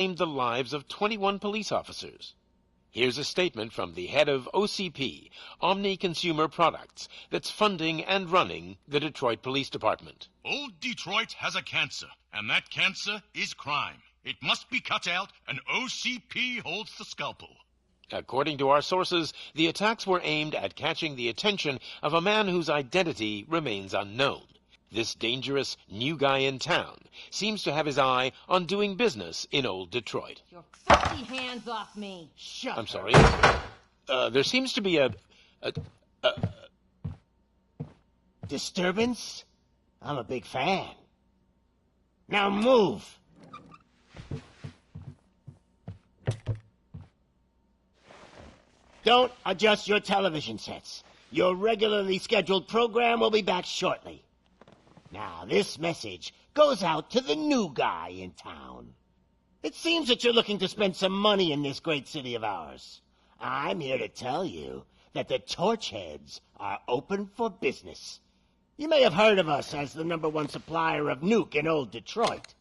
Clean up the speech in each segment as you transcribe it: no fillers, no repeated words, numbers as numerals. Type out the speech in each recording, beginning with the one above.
claimed the lives of 21 police officers. Here's a statement from the head of OCP, Omni Consumer Products, that's funding and running the Detroit Police Department. Old Detroit has a cancer, and that cancer is crime. It must be cut out, and OCP holds the scalpel. According to our sources, the attacks were aimed at catching the attention of a man whose identity remains unknown. This dangerous new guy in town seems to have his eye on doing business in old Detroit. Your filthy hands off me. Shut I'm up. sorry. There seems to be a Disturbance? I'm a big fan. Now move! Don't adjust your television sets. Your regularly scheduled program will be back shortly. Now, this message goes out to the new guy in town. It seems that you're looking to spend some money in this great city of ours. I'm here to tell you that the Torchheads are open for business. You may have heard of us as the #1 supplier of nuke in old Detroit.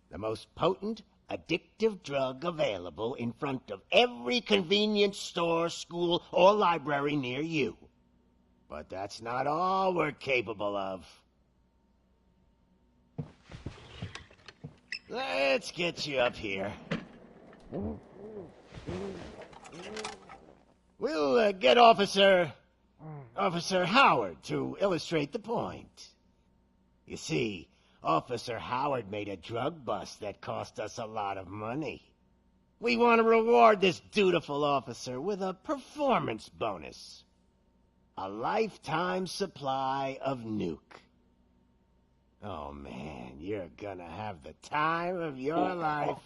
The most potent, addictive drug available in front of every convenience store, school, or library near you. But that's not all we're capable of. Let's get you up here. We'll get Officer Howard to illustrate the point. You see, Officer Howard made a drug bust that cost us a lot of money. We want to reward this dutiful officer with a performance bonus. A lifetime supply of nuke. Oh man, you're gonna have the time of your life.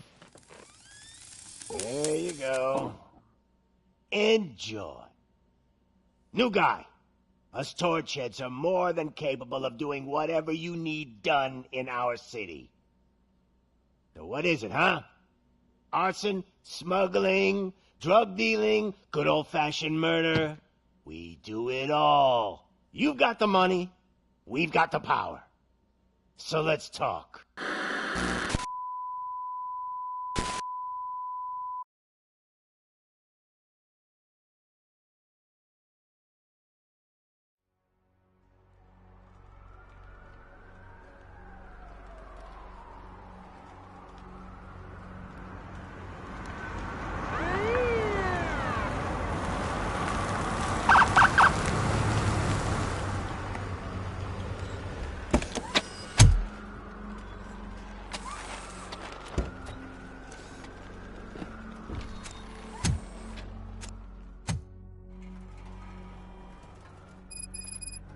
There you go. Enjoy. New guy, us Torchheads are more than capable of doing whatever you need done in our city. So what is it, huh? Arson, smuggling, drug dealing, good old-fashioned murder. We do it all. You've got the money, we've got the power. So let's talk.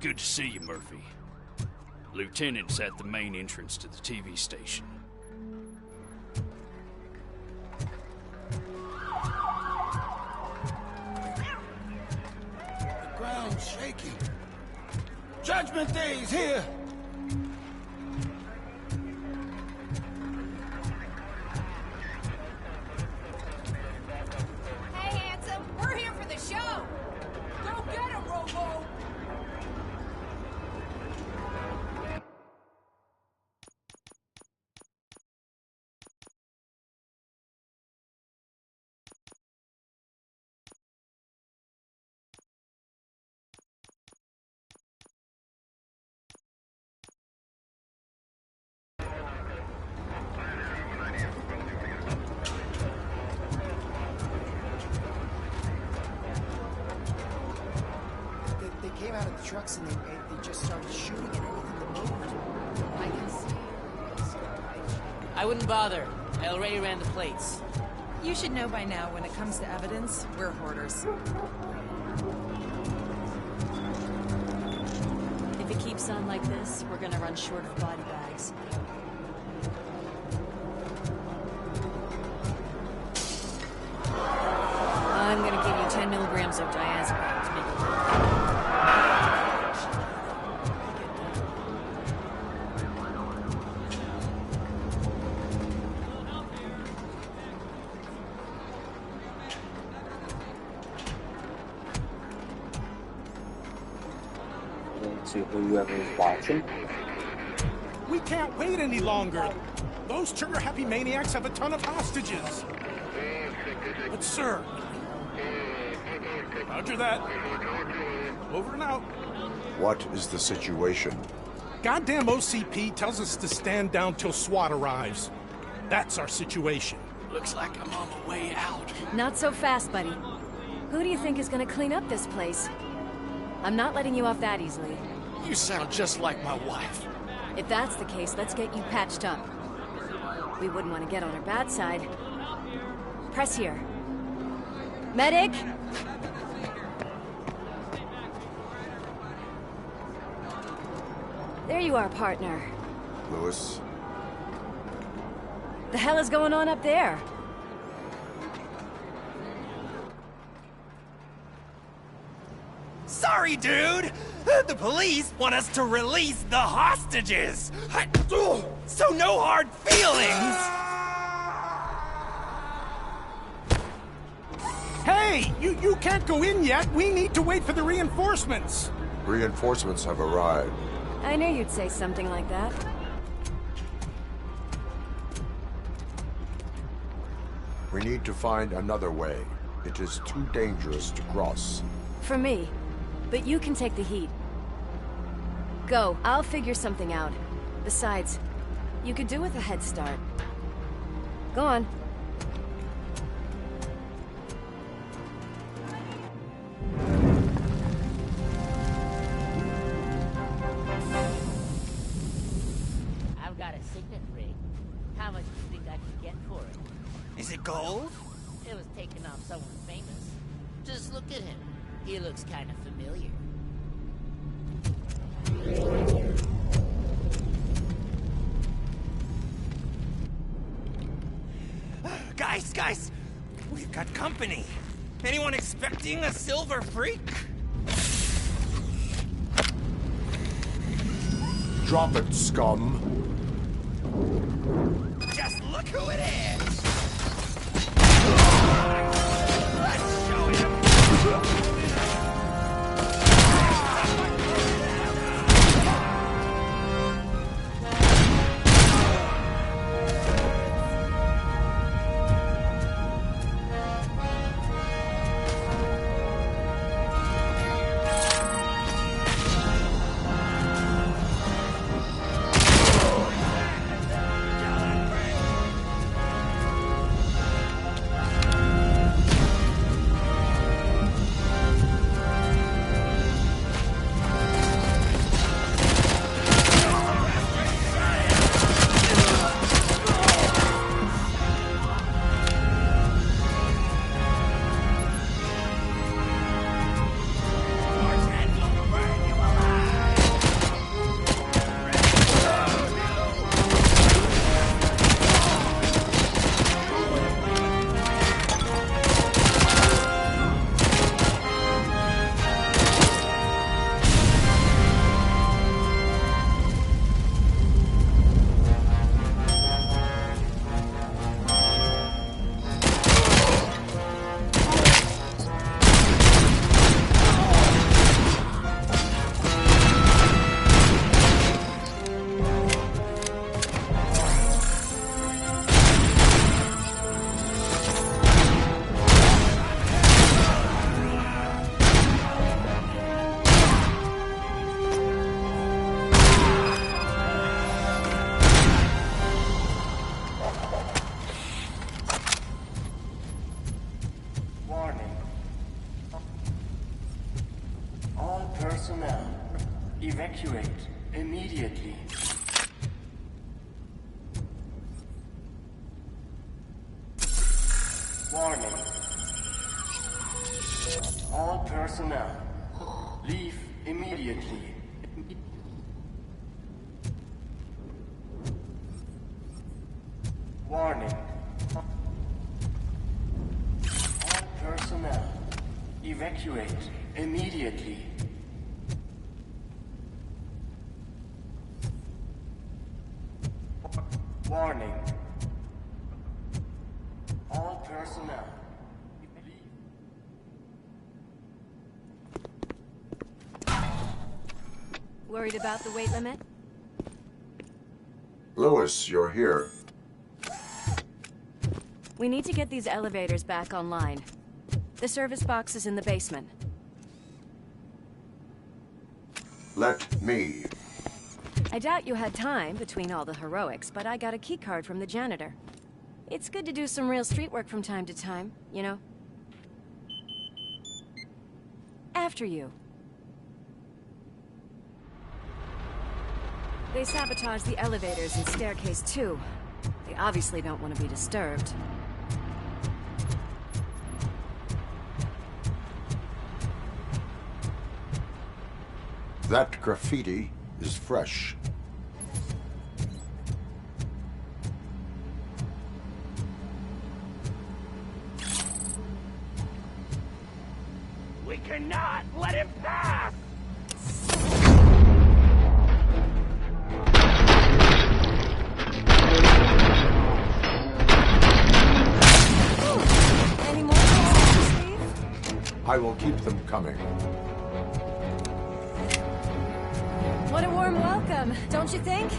Good to see you, Murphy. Lieutenant's at the main entrance to the TV station. The ground's shaking. Judgment Day's here! Hey, handsome, we're here for the show. Go get him, Robo. They came out of the trucks and they just started shooting at anything that moved. I can see. I wouldn't bother. I already ran the plates. You should know by now, when it comes to evidence, we're hoarders. If it keeps on like this, we're gonna run short of body bags. I'm gonna give you 10 milligrams of diazepam to make it work. To whoever is watching. We can't wait any longer. Those trigger-happy maniacs have a ton of hostages. But, sir... Roger that. Over and out. What is the situation? Goddamn OCP tells us to stand down till SWAT arrives. That's our situation. Looks like I'm on my way out. Not so fast, buddy. Who do you think is gonna clean up this place? I'm not letting you off that easily. You sound just like my wife. If that's the case, let's get you patched up. We wouldn't want to get on her bad side. Press here. Medic! There you are, partner. Lewis? The hell is going on up there? Sorry, dude! The police want us to release the hostages! So no hard feelings! Hey! You can't go in yet! We need to wait for the reinforcements! Reinforcements have arrived. I knew you'd say something like that. We need to find another way. It is too dangerous to cross. For me. But you can take the heat. Go, I'll figure something out. Besides, you could do with a head start. Go on. I've got a signet ring. How much do you think I can get for it? Is it gold? It was taken off someone famous. Just look at him. He looks kind of familiar. Guys! We've got company. Anyone expecting a silver freak? Drop it, scum. Just look who it is! Let's show him! Personnel, evacuate immediately. Warning. All personnel, leave immediately. Warning. All personnel, evacuate immediately. Warning. All personnel. Worried about the weight limit? Lewis, you're here. We need to get these elevators back online. The service box is in the basement. Let me. I doubt you had time between all the heroics, but I got a keycard from the janitor. It's good to do some real street work from time to time, you know? After you. They sabotaged the elevators and staircase too. They obviously don't want to be disturbed. That graffiti is fresh. We cannot let him pass! Any more tricks, Steve? I will keep them coming. What a warm welcome, don't you think?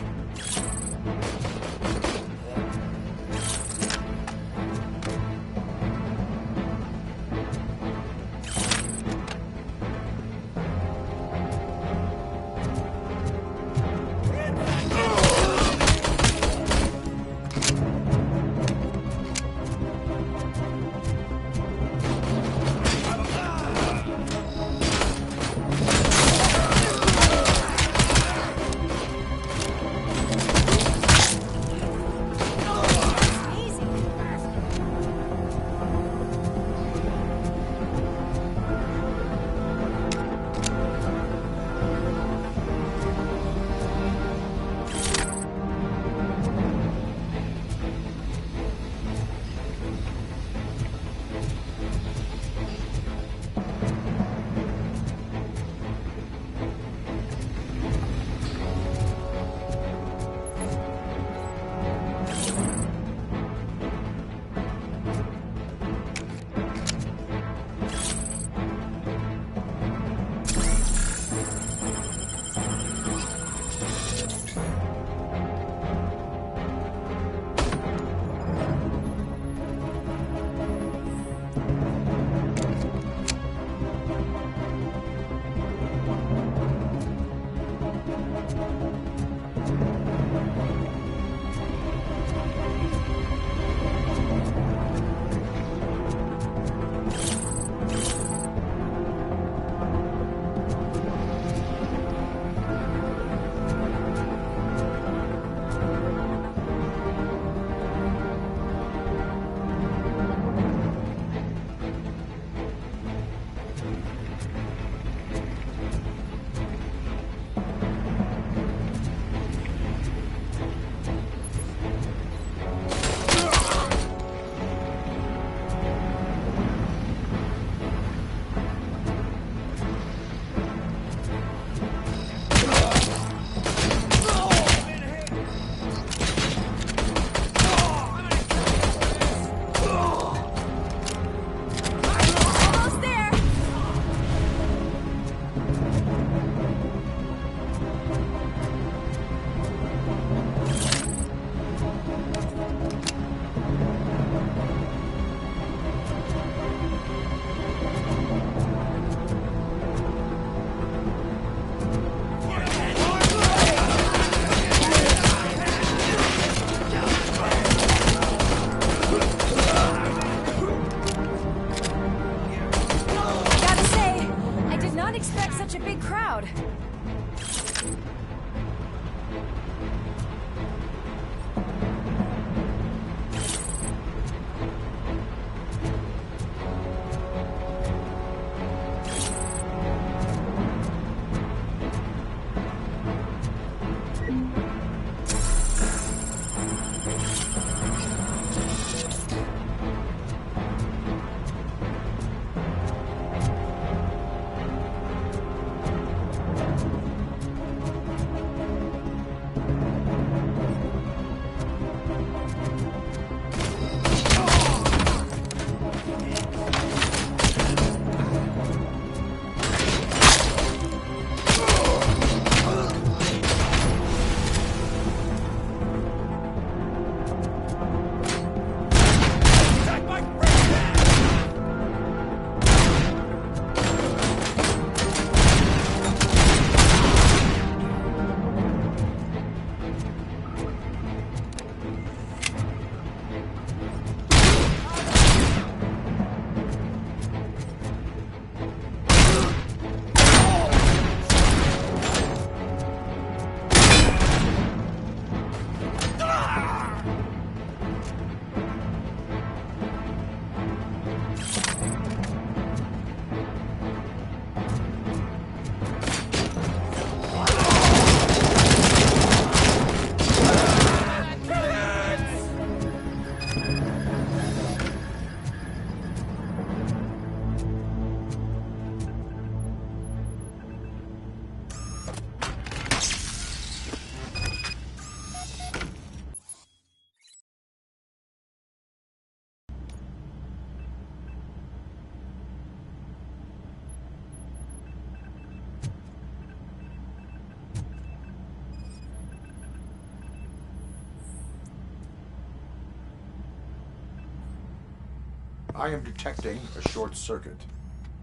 I am detecting a short circuit.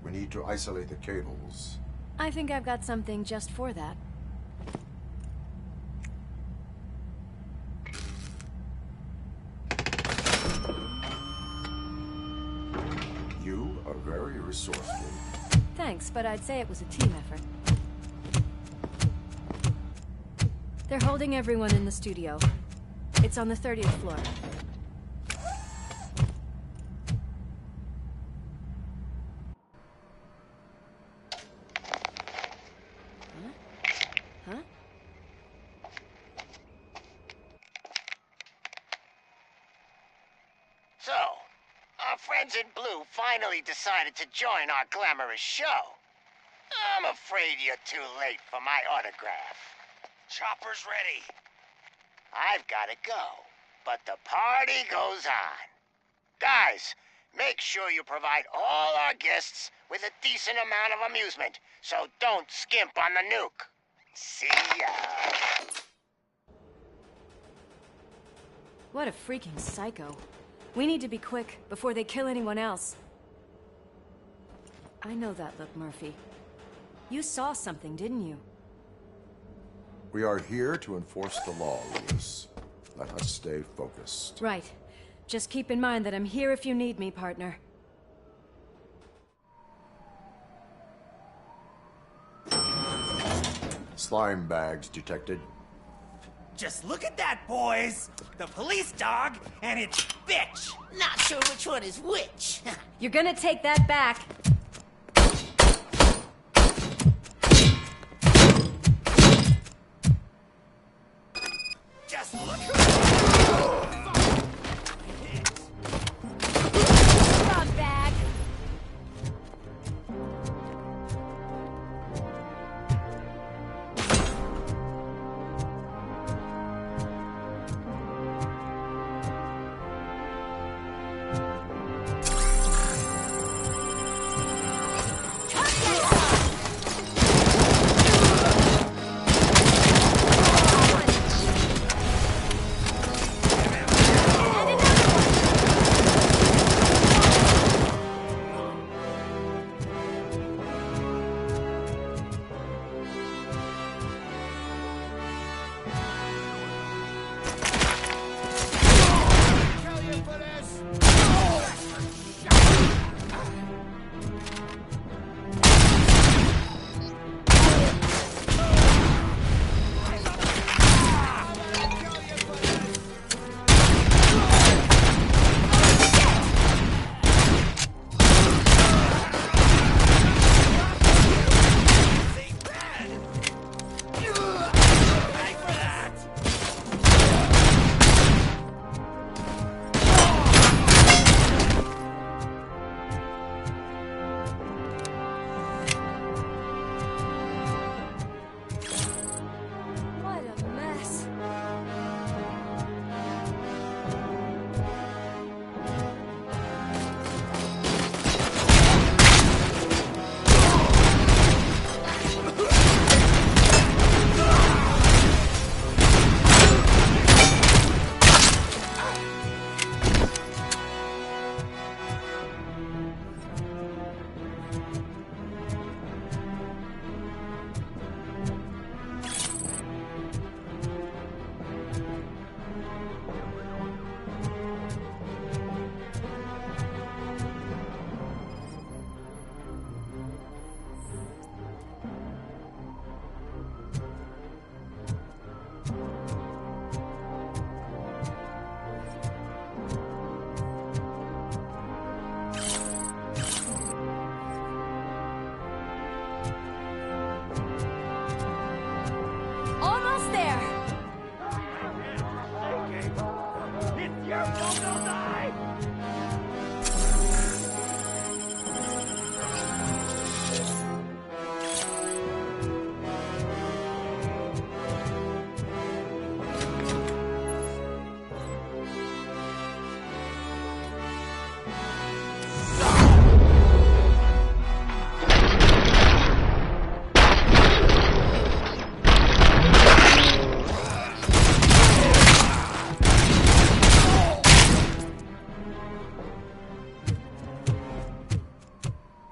We need to isolate the cables. I think I've got something just for that. You are very resourceful. Thanks, but I'd say it was a team effort. They're holding everyone in the studio. It's on the 30th floor. Huh? So, our friends in blue finally decided to join our glamorous show. I'm afraid you're too late for my autograph. Chopper's ready. I've got to go, but the party goes on. Guys, make sure you provide all our guests with a decent amount of amusement, so don't skimp on the nuke. See ya. What a freaking psycho. We need to be quick before they kill anyone else. I know that look, Murphy. You saw something, didn't you? We are here to enforce the law, Lewis. Let us stay focused. Right. Just keep in mind that I'm here if you need me, partner. Slime bags detected. Just look at that, boys! The police dog and its bitch! Not sure which one is which. You're gonna take that back. Just look Dog bag.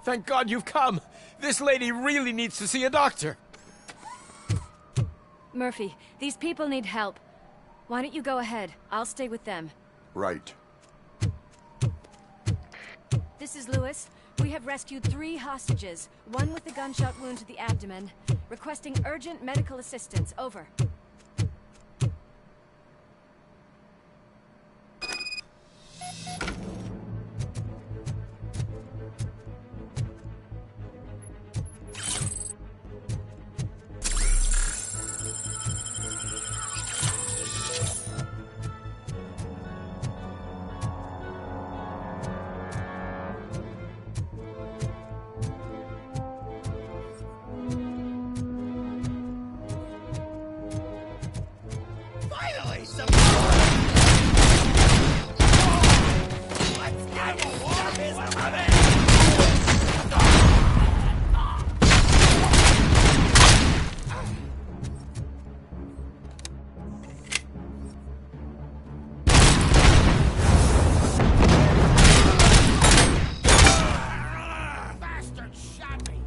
Thank God you've come. This lady really needs to see a doctor. Murphy, these people need help. Why don't you go ahead? I'll stay with them. Right. This is Lewis. We have rescued 3 hostages, one with a gunshot wound to the abdomen. Requesting urgent medical assistance. Over. Finally, some. Let's have a war business of it. Bastard shot me.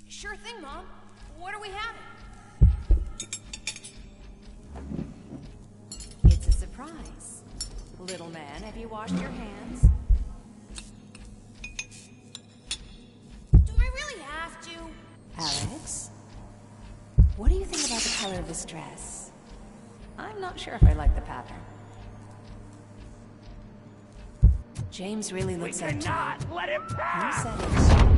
Sure thing, Mom. What are we having? It's a surprise. Little man, have you washed your hands? Do I really have to? Alex? What do you think about the color of this dress? I'm not sure if I like the pattern. James really looks up to you. Cannot let him pass! You said it.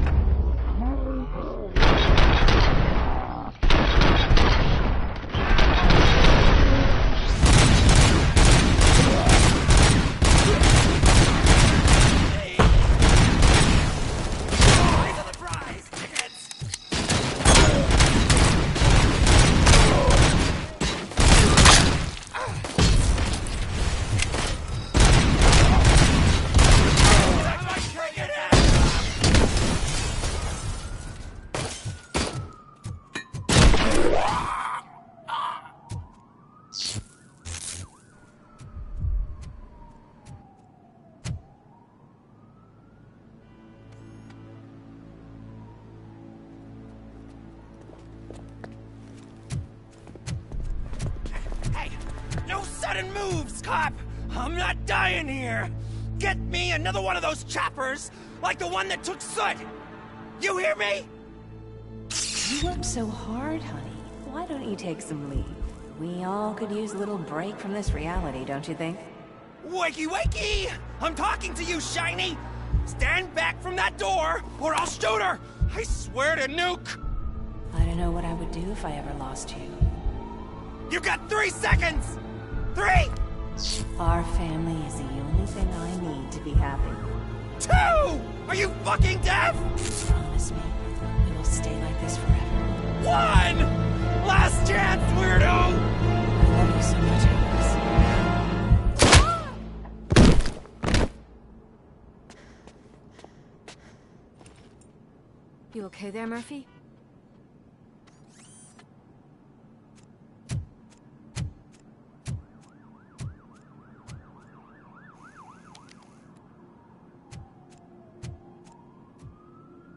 Hey, no sudden moves, cop! I'm not dying here! Get me another one of those choppers, like the one that took Soot! You hear me? You work so hard, honey. Why don't you take some leave? We all could use a little break from this reality, don't you think? Wakey, wakey! I'm talking to you, Shiny! Stand back from that door, or I'll shoot her! I swear to nuke! I don't know what I would do if I ever lost you. You got 3 seconds! 3! Our family is the only thing I need to be happy. 2! Are you fucking deaf? Promise me, we will stay like this forever. 1! Last chance, weirdo! I love you so much, Alice. You okay there, Murphy?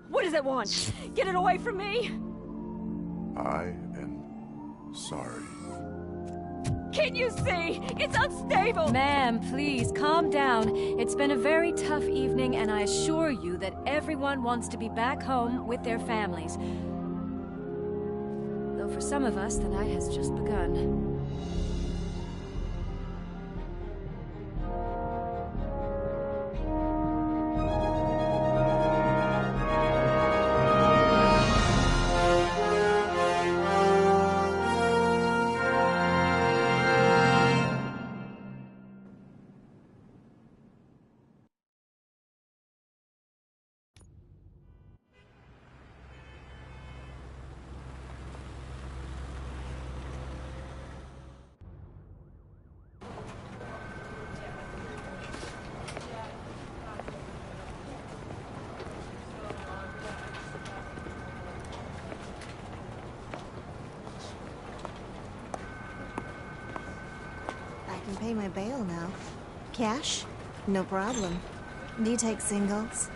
What does it want? Get it away from me! I am sorry. Can't you see? It's unstable! Ma'am, please, calm down. It's been a very tough evening, and I assure you that everyone wants to be back home with their families. Though for some of us, the night has just begun. can pay my bail now. Cash? No problem. Do you take singles?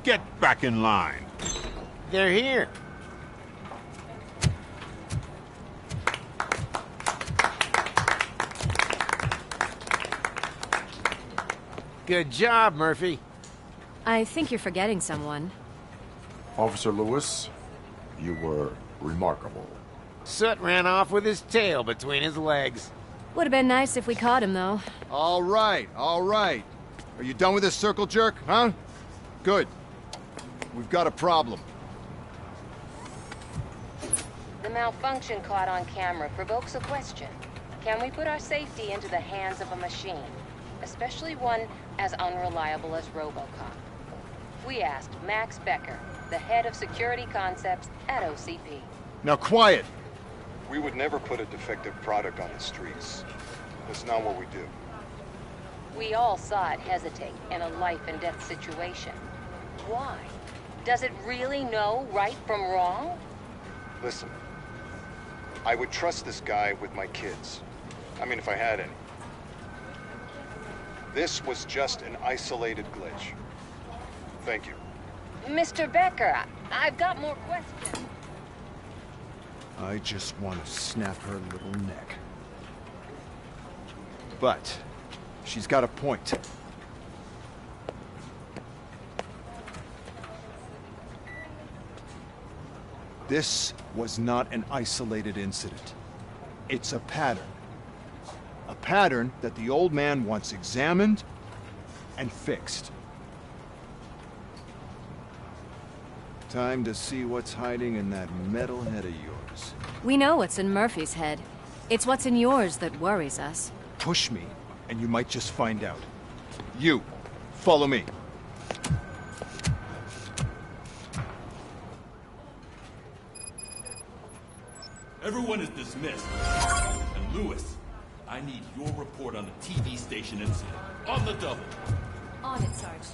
Get back in line. They're here. Good job, Murphy. I think you're forgetting someone. Officer Lewis, you were remarkable. Soot ran off with his tail between his legs. Would have been nice if we caught him, though. All right, all right. Are you done with this circle jerk, huh? Good. We've got a problem. The malfunction caught on camera provokes a question. Can we put our safety into the hands of a machine? Especially one as unreliable as RoboCop. We asked Max Becker, the head of security concepts at OCP. Now quiet! We would never put a defective product on the streets. That's not what we do. We all saw it hesitate in a life-and-death situation. Why? Does it really know right from wrong? Listen, I would trust this guy with my kids. I mean, if I had any. This was just an isolated glitch. Thank you. Mr. Becker, I've got more questions. I just want to snap her little neck. But she's got a point. This was not an isolated incident. It's a pattern. A pattern that the old man wants examined and fixed. Time to see what's hiding in that metal head of yours. We know what's in Murphy's head. It's what's in yours that worries us. Push me, and you might just find out. You, follow me. Everyone is dismissed. And Lewis, I need your report on the TV station incident. On the double. On it, Sarge.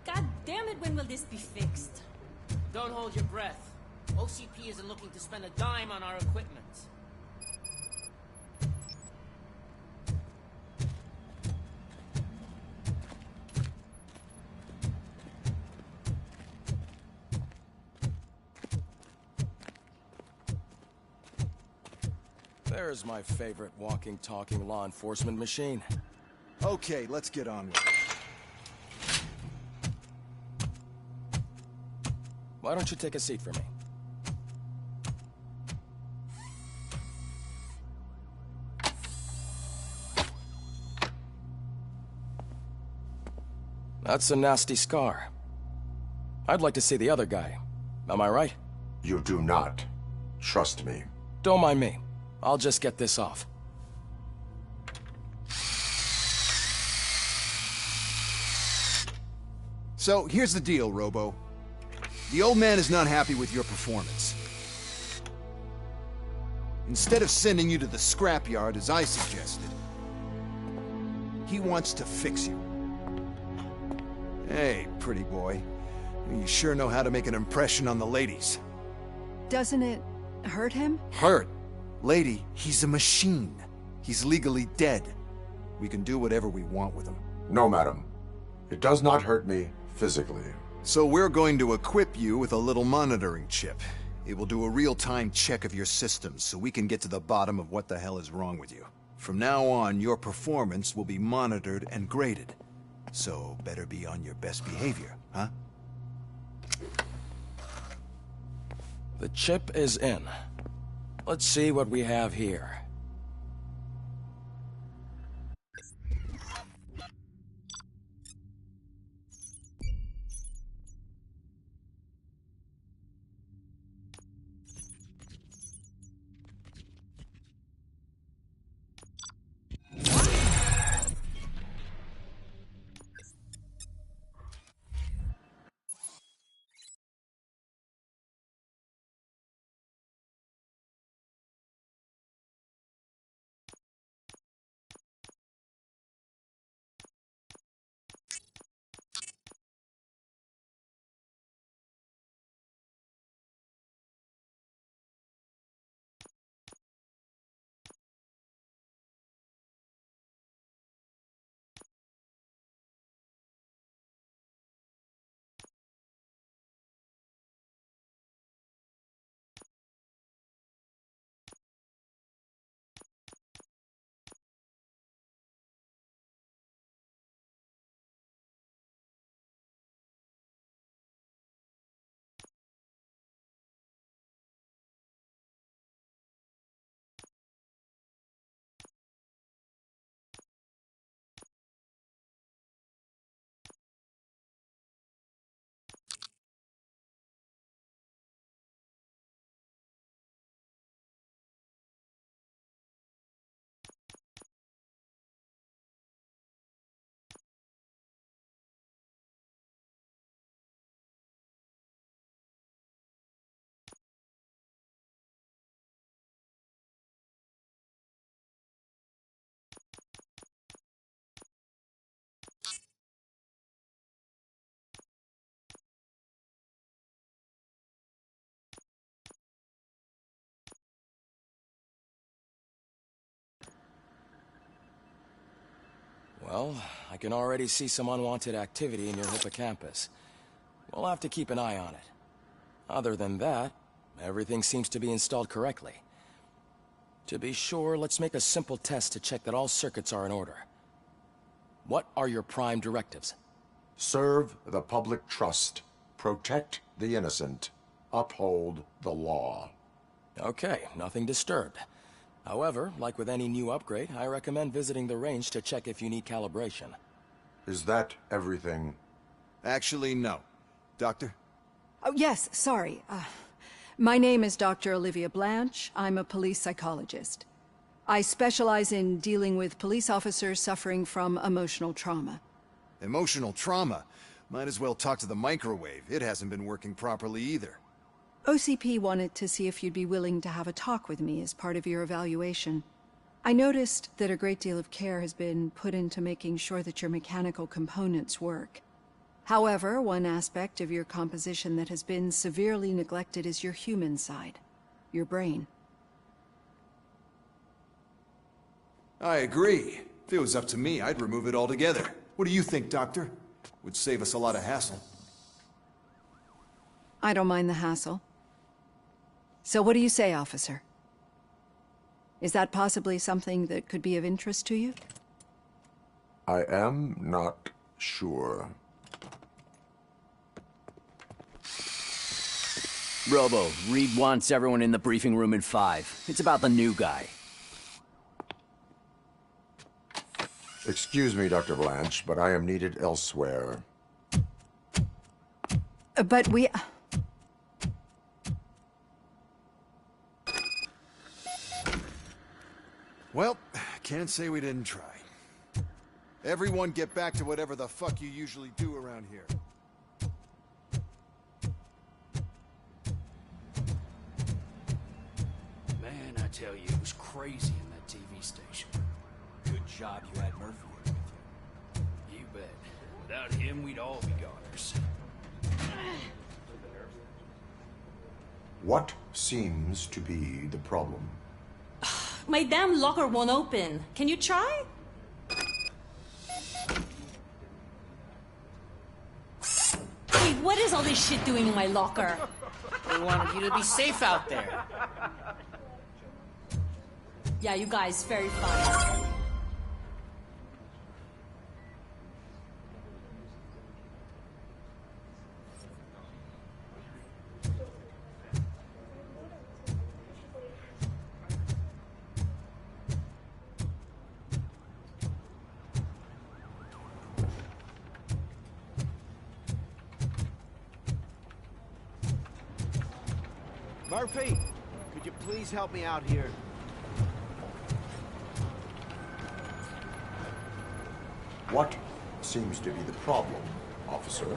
God damn it, when will this be fixed? Don't hold your breath. OCP isn't looking to spend a dime on our equipment. There's my favorite walking, talking law enforcement machine. Okay, let's get on with it. Why don't you take a seat for me? That's a nasty scar. I'd like to see the other guy. Am I right? You do not. Trust me. Don't mind me. I'll just get this off. So, here's the deal, Robo. The old man is not happy with your performance. Instead of sending you to the scrapyard as I suggested, he wants to fix you. Hey, pretty boy. You sure know how to make an impression on the ladies. Doesn't it hurt him? Hurt? Lady, he's a machine. He's legally dead. We can do whatever we want with him. No, madam. It does not hurt me physically. So we're going to equip you with a little monitoring chip. It will do a real-time check of your systems so we can get to the bottom of what the hell is wrong with you. From now on, your performance will be monitored and graded. So better be on your best behavior, huh? The chip is in. Let's see what we have here. Well, I can already see some unwanted activity in your hippocampus. We'll have to keep an eye on it. Other than that, everything seems to be installed correctly. To be sure, let's make a simple test to check that all circuits are in order. What are your prime directives? Serve the public trust. Protect the innocent. Uphold the law. Okay, nothing disturbed. However, like with any new upgrade, I recommend visiting the range to check if you need calibration. Is that everything? Actually, no. Doctor? Oh, yes, sorry. My name is Dr. Olivia Blanche. I'm a police psychologist. I specialize in dealing with police officers suffering from emotional trauma. Emotional trauma? Might as well talk to the microwave. It hasn't been working properly either. OCP wanted to see if you'd be willing to have a talk with me as part of your evaluation. I noticed that a great deal of care has been put into making sure that your mechanical components work. However, one aspect of your composition that has been severely neglected is your human side, your brain. I agree. If it was up to me, I'd remove it altogether. What do you think, Doctor? Would save us a lot of hassle. I don't mind the hassle. So what do you say, officer? Is that possibly something that could be of interest to you? I am not sure. Robo, Reed wants everyone in the briefing room in 5. It's about the new guy. Excuse me, Dr. Blanche, but I am needed elsewhere. But we... Well, can't say we didn't try. Everyone get back to whatever the fuck you usually do around here. Man, I tell you, it was crazy in that TV station. Good job you had Murphy with you. You bet. Without him, we'd all be goners. What seems to be the problem? My damn locker won't open. Can you try? Hey, what is all this shit doing in my locker? They wanted you to be safe out there. Yeah, you guys, very fun. Murphy, could you please help me out here? What seems to be the problem, officer?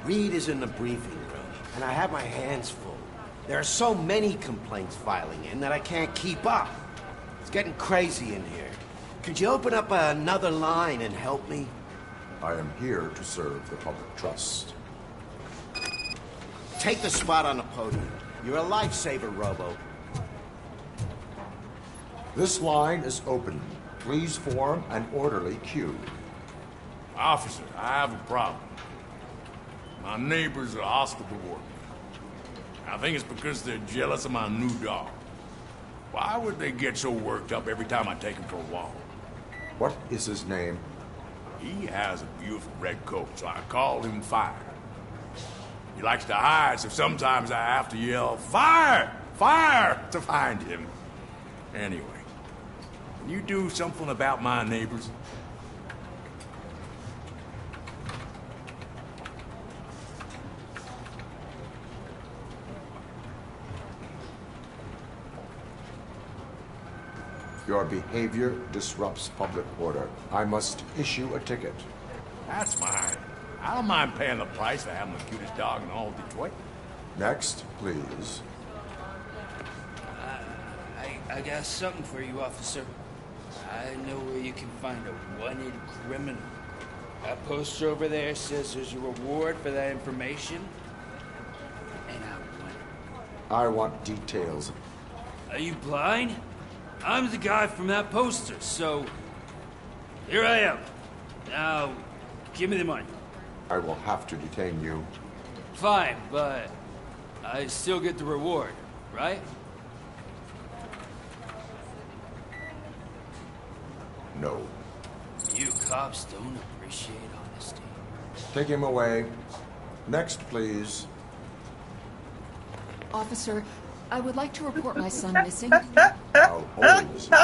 Reed is in the briefing room, and I have my hands full. There are so many complaints filing in that I can't keep up. It's getting crazy in here. Could you open up another line and help me? I am here to serve the public trust. Take the spot on the podium. You're a lifesaver, Robo. This line is open. Please form an orderly queue. Officer, I have a problem. My neighbors are hostile toward me. I think it's because they're jealous of my new dog. Why would they get so worked up every time I take him for a walk? What is his name? He has a beautiful red coat, so I call him Fire. He likes to hide, so sometimes I have to yell, "Fire! Fire!" to find him. Anyway, can you do something about my neighbors? Your behavior disrupts public order. I must issue a ticket. That's fine. I don't mind paying the price for having the cutest dog in all of Detroit. Next, please. I got something for you, officer. I know where you can find a wanted criminal. That poster over there says there's a reward for that information. And I want details. Are you blind? I'm the guy from that poster, so... Here I am. Now, give me the money. I will have to detain you. Fine, but I still get the reward, right? No. You cops don't appreciate honesty. Take him away. Next, please. Officer, I would like to report my son missing. How old is he?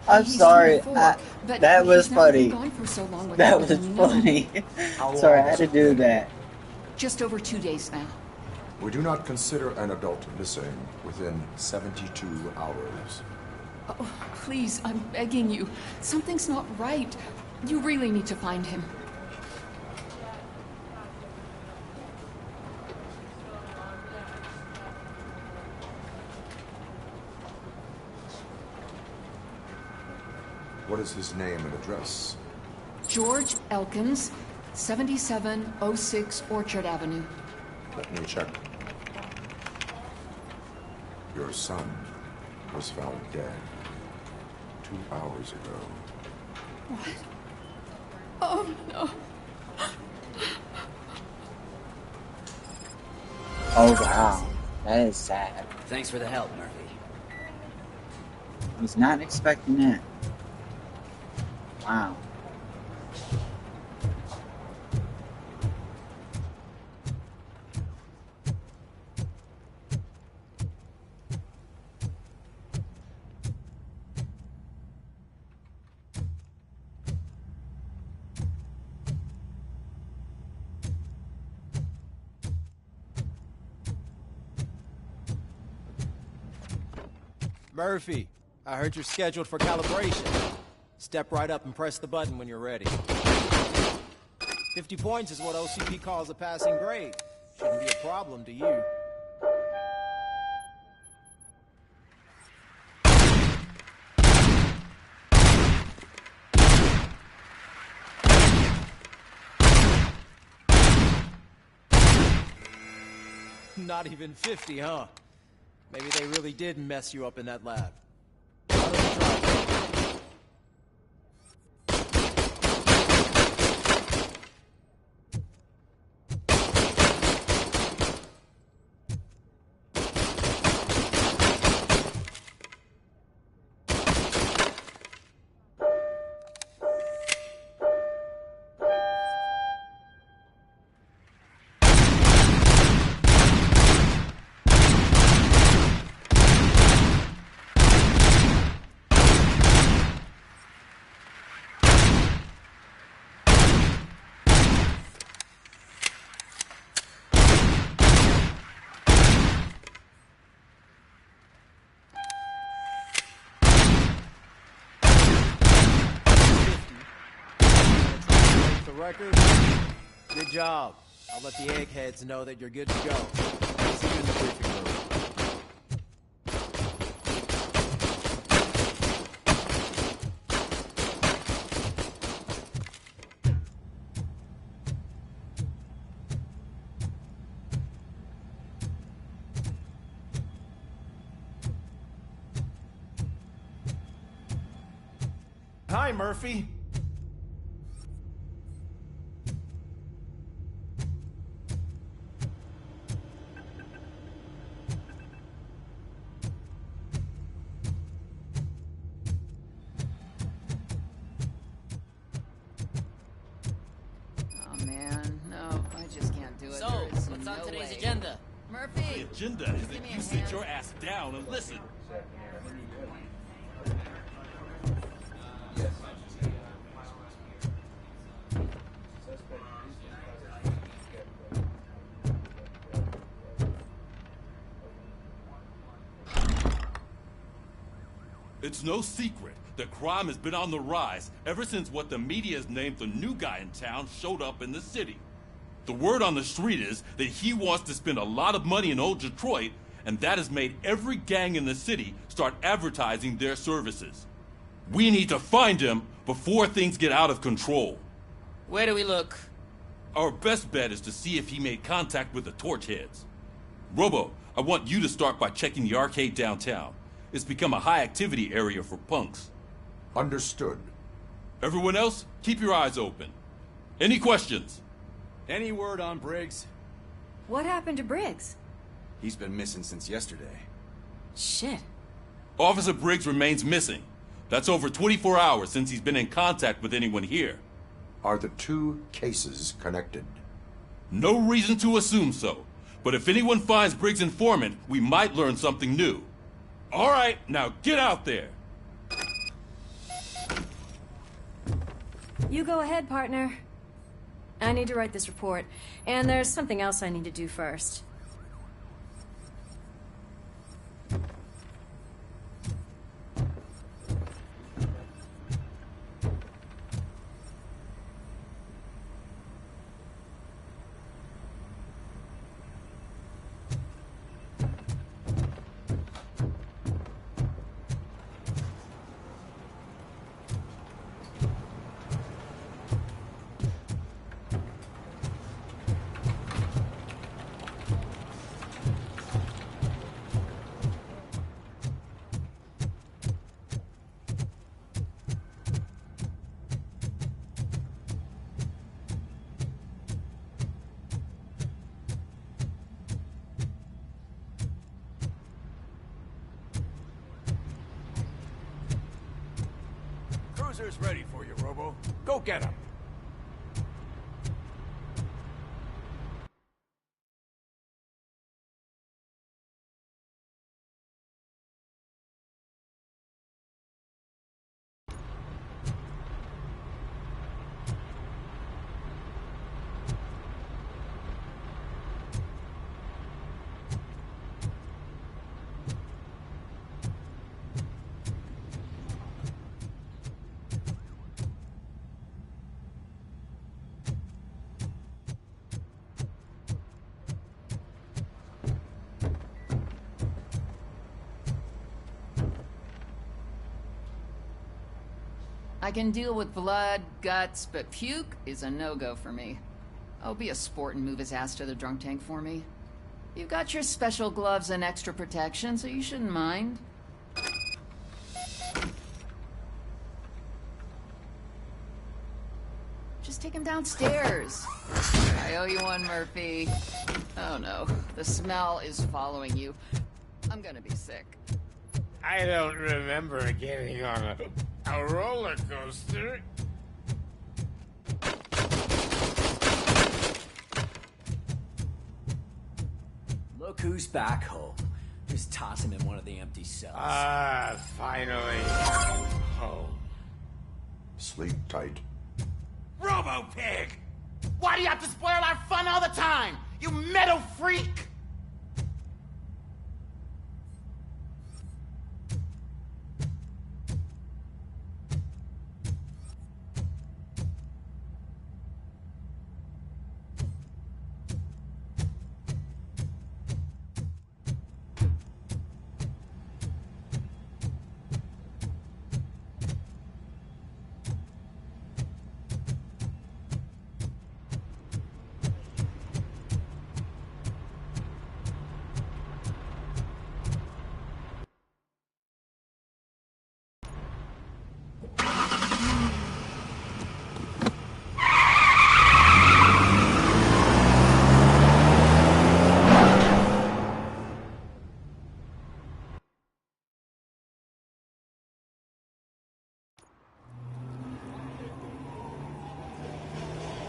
I'm He's sorry. 24, but That was he's never funny. been gone for so long That without was letting me know. funny. How Sorry, I long had is to do that. Just over 2 days now. We do not consider an adult missing within 72 hours. Oh, please, I'm begging you. Something's not right. You really need to find him. What is his name and address? George Elkins, 7706 Orchard Avenue. Let me check. Your son was found dead 2 hours ago. What? Oh, no. Oh, wow. That is sad. Thanks for the help, Murphy. I was not expecting that. Wow. Murphy, I heard you're scheduled for calibration. Step right up and press the button when you're ready. 50 points is what OCP calls a passing grade. Shouldn't be a problem to you. Not even 50, huh? Maybe they really did mess you up in that lab. Record? Good job. I'll let the eggheads know that you're good to go. See you in the briefing room. Hi, Murphy. The agenda is that you sit your ass down and listen. It's no secret that crime has been on the rise ever since what the media has named the new guy in town showed up in the city. The word on the street is that he wants to spend a lot of money in old Detroit, and that has made every gang in the city start advertising their services. We need to find him before things get out of control. Where do we look? Our best bet is to see if he made contact with the Torchheads. Robo, I want you to start by checking the arcade downtown. It's become a high-activity area for punks. Understood. Everyone else, keep your eyes open. Any questions? Any word on Briggs? What happened to Briggs? He's been missing since yesterday. Shit. Officer Briggs remains missing. That's over 24 hours since he's been in contact with anyone here. Are the two cases connected? No reason to assume so, But if anyone finds Briggs' informant, we might learn something new. All right, now get out there. You go ahead, partner. I need to write this report, and there's something else I need to do first. Cruiser's ready for you, Robo. Go get him. I can deal with blood, guts, but puke is a no-go for me. Oh, be a sport and move his ass to the drunk tank for me. You've got your special gloves and extra protection, so you shouldn't mind. Just take him downstairs. I owe you one, Murphy. Oh no, the smell is following you. I'm gonna be sick. I don't remember getting on a roller coaster. Look who's back home. Just toss him in one of the empty cells. Ah, finally. Home. Sleep tight. Robo-Pig! Why do you have to spoil our fun all the time? You metal freak!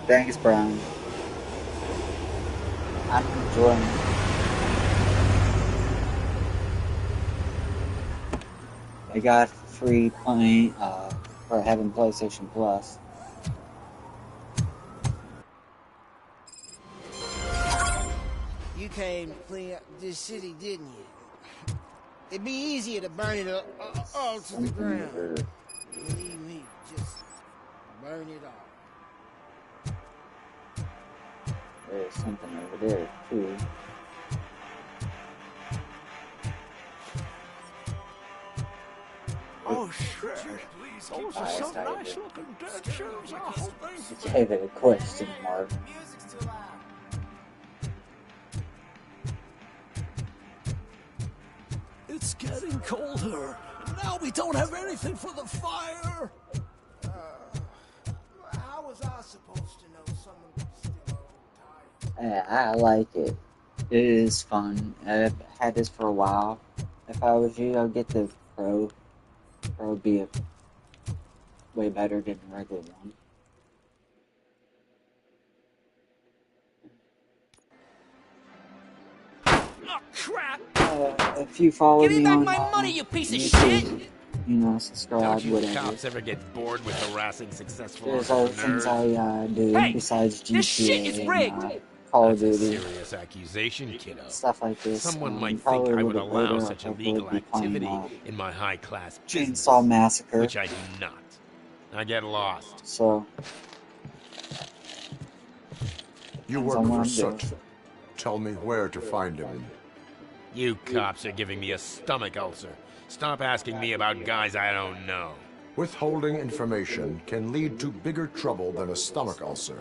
Thanks, Brian. I'm enjoying it. I got free playing for having PlayStation Plus. You came to clean up this city, didn't you? It'd be easier to burn it all to the ground. Believe me, just burn it all. There's something over there, too. Oh, shit. Those are some nice looking dead shoes. I hope they... Gave it a question mark. It's getting colder. Now we don't have anything for the fire. How was I supposed to know someone was still Yeah, I like it. It is fun. I've had this for a while. If I was you, I'd get the Pro. Pro would be way better than the regular one. Oh, crap! If you follow Give me me back on my money, you piece of YouTube, shit! you know, subscribe, Don't you whatever. cops ever get bored with harassing successful There's other things entrepreneurs? I do Hey, besides this shit is GTA and rigged! Call of That's a Duty, serious accusation, kiddo. stuff like this. Someone might think Probably a I little would bit allow later, such I'll probably illegal be playing activity in my high-class business, Chainsaw Massacre. which I do not. I get lost. So, You depends work on what for I'm doing. Soot. Tell me where to find him. You cops are giving me a stomach ulcer. Stop asking me about guys I don't know. Withholding information can lead to bigger trouble than a stomach ulcer.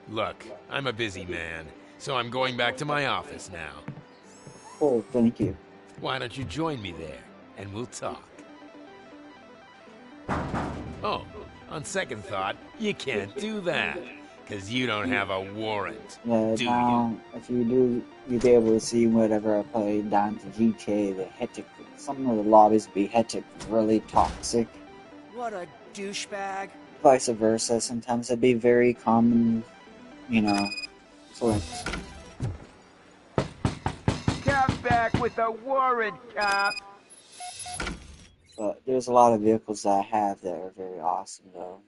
Look, I'm a busy man, so I'm going back to my office now. Oh, thank you. Why don't you join me there, and we'll talk. Oh, on second thought, you can't do that, because you don't have a warrant, Yeah, do now, if you do, you'll be able to see whatever I play down to GTA, the hectic, some of the lobbies be hectic, really toxic. What a douchebag. Vice versa, sometimes it'd be very common, you know, select. Come back with a warrant, cop! But there's a lot of vehicles that I have that are very awesome, though.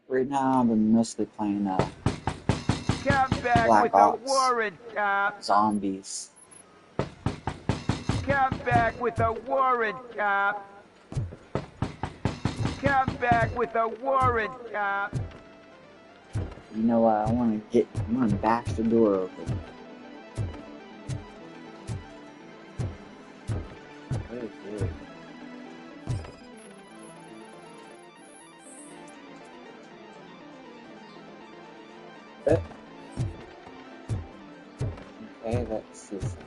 Right now, I've been mostly playing, Come back Black with Ops. a warrant, cop! Zombies. Come back with a warrant, cop! Come back with a warrant, cop! You know what, I want to bash the door open. Very good. Okay, let's see something.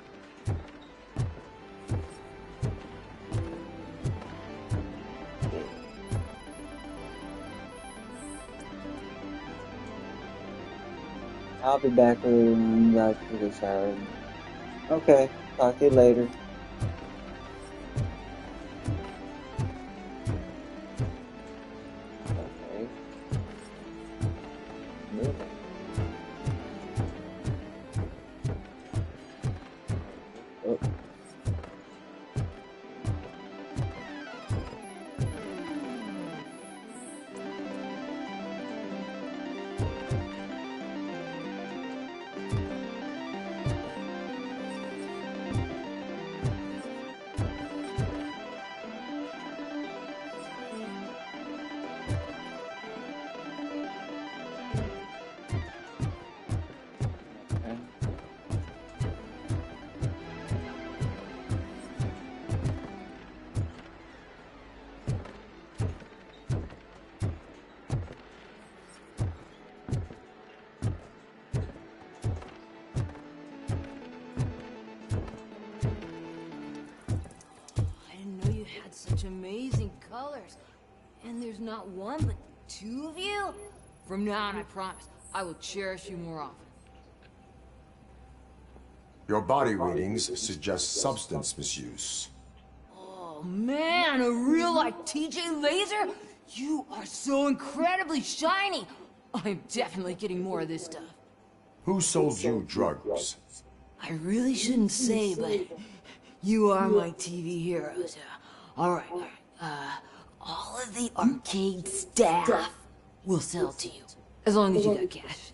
I'll be back early when you guys do this hour. Okay, talk to you later. Okay. Moving. Oh. I didn't know you had such amazing colors. And there's not one, but two of you? From now on, I promise, I will cherish you more often. Your body readings suggest substance misuse. Oh man, a real life TJ Laser? You are so incredibly shiny! I'm definitely getting more of this stuff. Who sold you drugs? I really shouldn't say, but you are my TV heroes. Alright, all of the arcade staff will sell to you, as long as you got cash.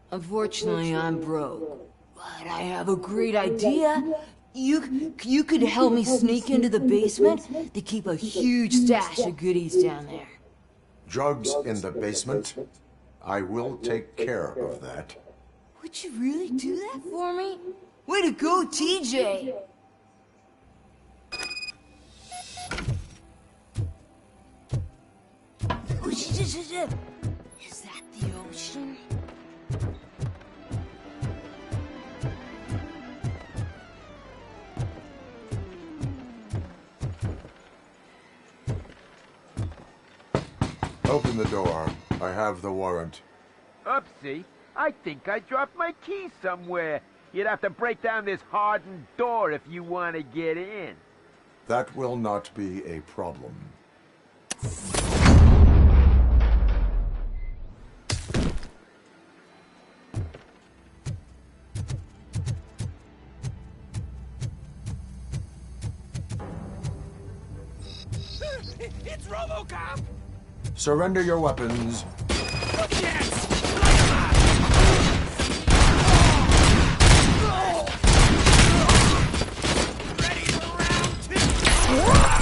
Unfortunately, I'm broke, but I have a great idea. You could help me sneak into the basement. They keep a huge stash of goodies down there. Drugs in the basement? I will take care of that. Would you really do that for me? Way to go, TJ! Is that the ocean? Open the door. I have the warrant. Oopsie, I think I dropped my key somewhere. You'd have to break down this hardened door if you want to get in. That will not be a problem. It's RoboCop! Surrender your weapons. Yes! Ready for round two!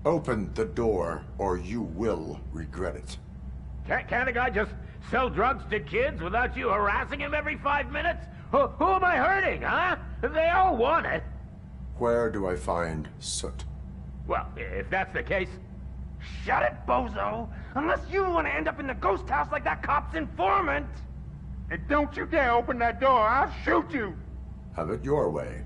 Open the door, or you will regret it. Can't a guy just sell drugs to kids without you harassing him every 5 minutes? Who am I hurting, huh? They all want it. Where do I find Soot? Well, if that's the case, shut it, bozo! Unless you want to end up in the ghost house like that cop's informant! And don't you dare open that door, I'll shoot you! Have it your way.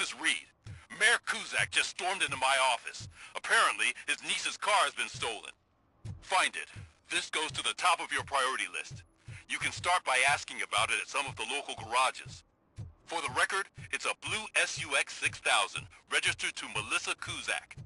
is Reed. Mayor Kuzak just stormed into my office. Apparently, his niece's car has been stolen. Find it. This goes to the top of your priority list. You can start by asking about it at some of the local garages. For the record, it's a blue SUX 6000, registered to Melissa Kuzak.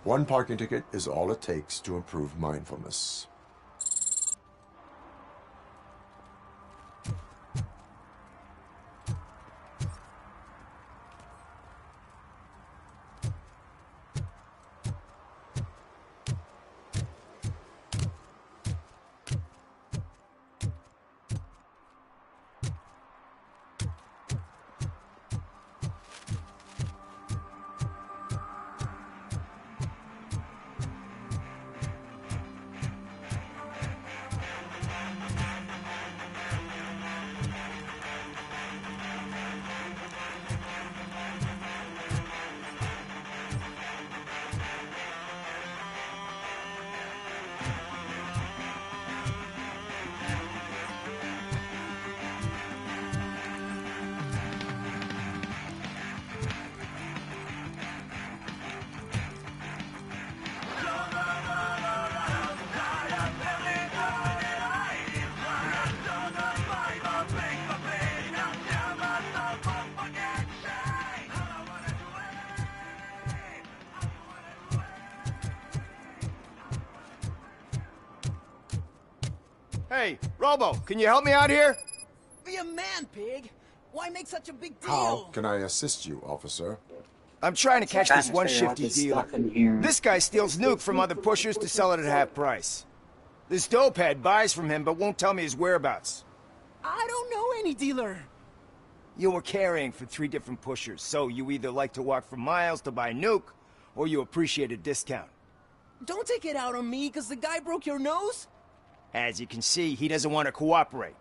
One parking ticket is all it takes to improve mindfulness. Hey, Robo, can you help me out here? Be a man, pig. Why make such a big deal? How can I assist you, officer? I'm trying to catch this one figure out shifty this dealer. stuff in here. This guy steals nuke from other pushers to sell it at half price. This dopehead buys from him but won't tell me his whereabouts. I don't know any dealer. You were carrying for 3 different pushers, so you either like to walk for miles to buy nuke, or you appreciate a discount. Don't take it out on me because the guy broke your nose. As you can see, he doesn't want to cooperate.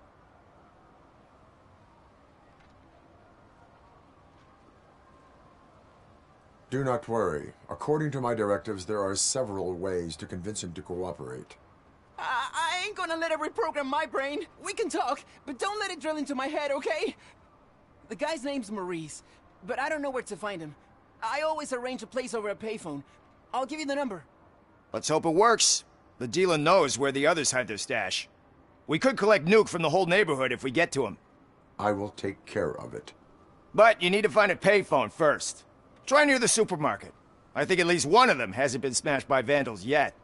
Do not worry. According to my directives, there are several ways to convince him to cooperate. I ain't gonna let it reprogram my brain. We can talk, but don't let it drill into my head, okay? The guy's name's Maurice, but I don't know where to find him. I always arrange a place over a payphone. I'll give you the number. Let's hope it works. The dealer knows where the others hide their stash. We could collect Nuke from the whole neighborhood if we get to him. I will take care of it. But you need to find a payphone first. Try near the supermarket. I think at least one of them hasn't been smashed by vandals yet.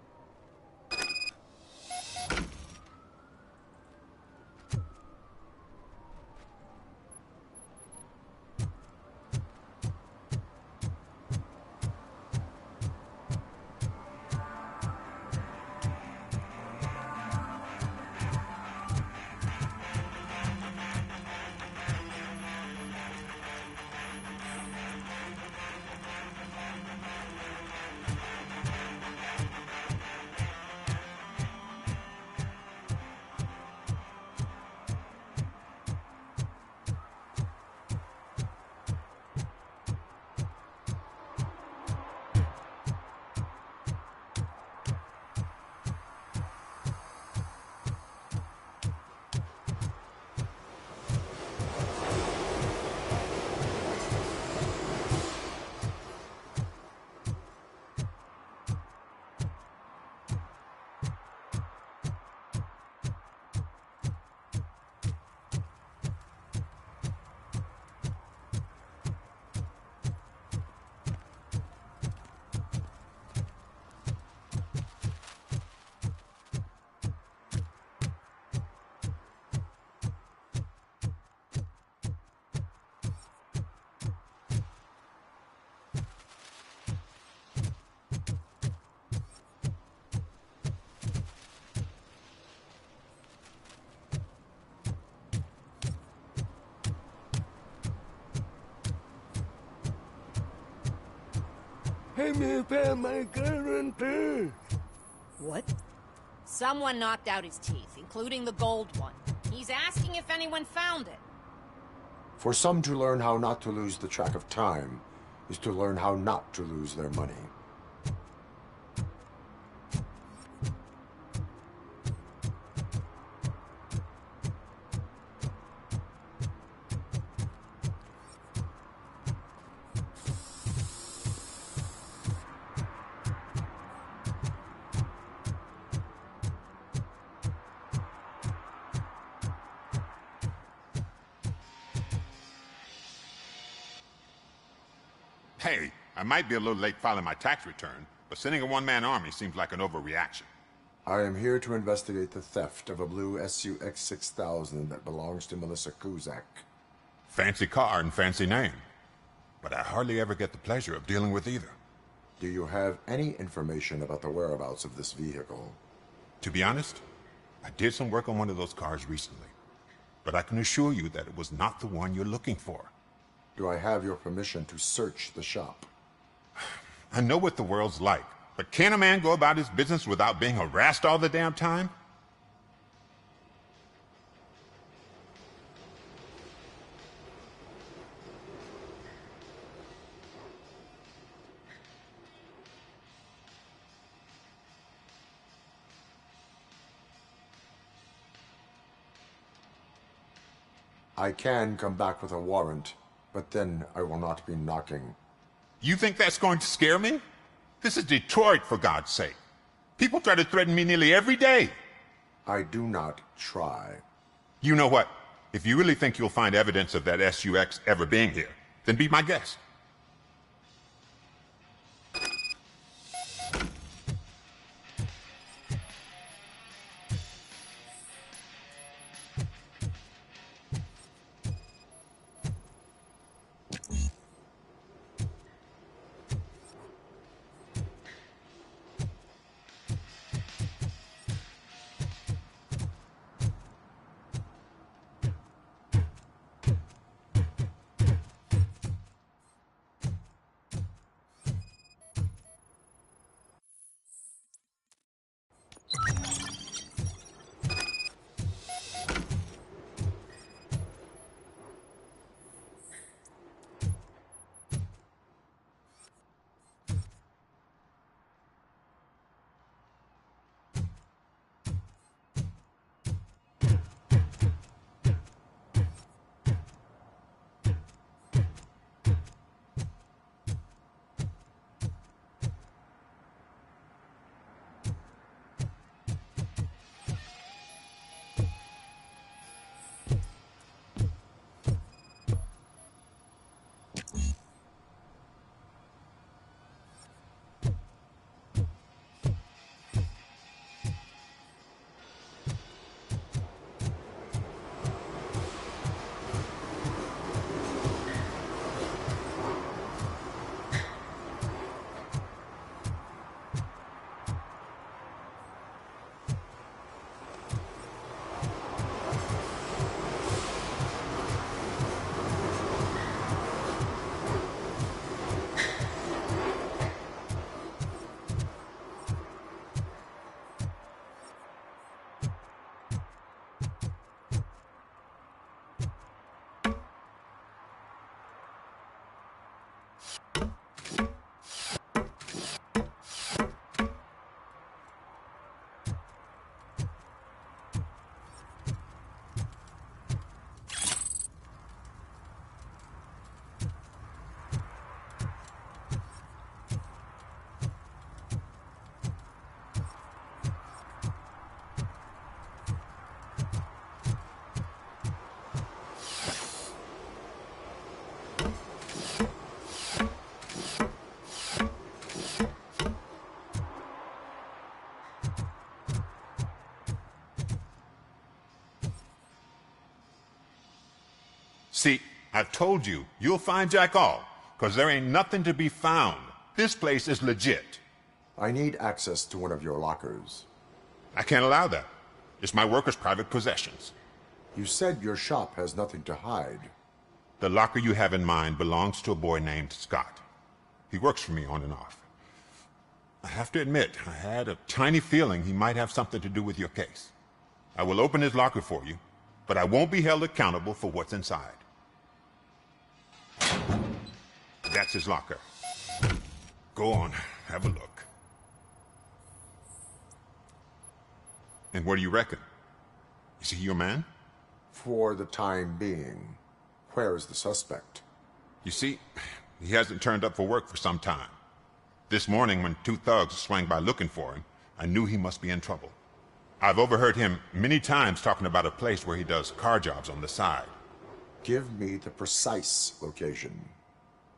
Help me find my guarantee. What? Someone knocked out his teeth, including the gold one. He's asking if anyone found it. For some to learn how not to lose the track of time is to learn how not to lose their money. Hey, I might be a little late filing my tax return, but sending a one-man army seems like an overreaction. I am here to investigate the theft of a blue SUX 6000 that belongs to Melissa Kuzak. Fancy car and fancy name, but I hardly ever get the pleasure of dealing with either. Do you have any information about the whereabouts of this vehicle? To be honest, I did some work on one of those cars recently, but I can assure you that it was not the one you're looking for. Do I have your permission to search the shop? I know what the world's like, but can a man go about his business without being harassed all the damn time? I can come back with a warrant, but then I will not be knocking. You think that's going to scare me? This is Detroit, for God's sake. People try to threaten me nearly every day. I do not try. You know what? If you really think you'll find evidence of that SUX ever being here, then be my guest. See, I told you, you'll find Jack all, because there ain't nothing to be found. This place is legit. I need access to one of your lockers. I can't allow that. It's my workers' private possessions. You said your shop has nothing to hide. The locker you have in mind belongs to a boy named Scott. He works for me on and off. I have to admit, I had a tiny feeling he might have something to do with your case. I will open his locker for you, but I won't be held accountable for what's inside. That's his locker. Go on, have a look. And what do you reckon? Is he your man? For the time being. Where is the suspect? You see, he hasn't turned up for work for some time. This morning, when 2 thugs swang by looking for him, I knew he must be in trouble. I've overheard him many times talking about a place where he does car jobs on the side. Give me the precise location.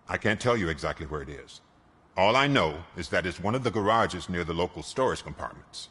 I can't tell you exactly where it is. All I know is that it's one of the garages near the local storage compartments.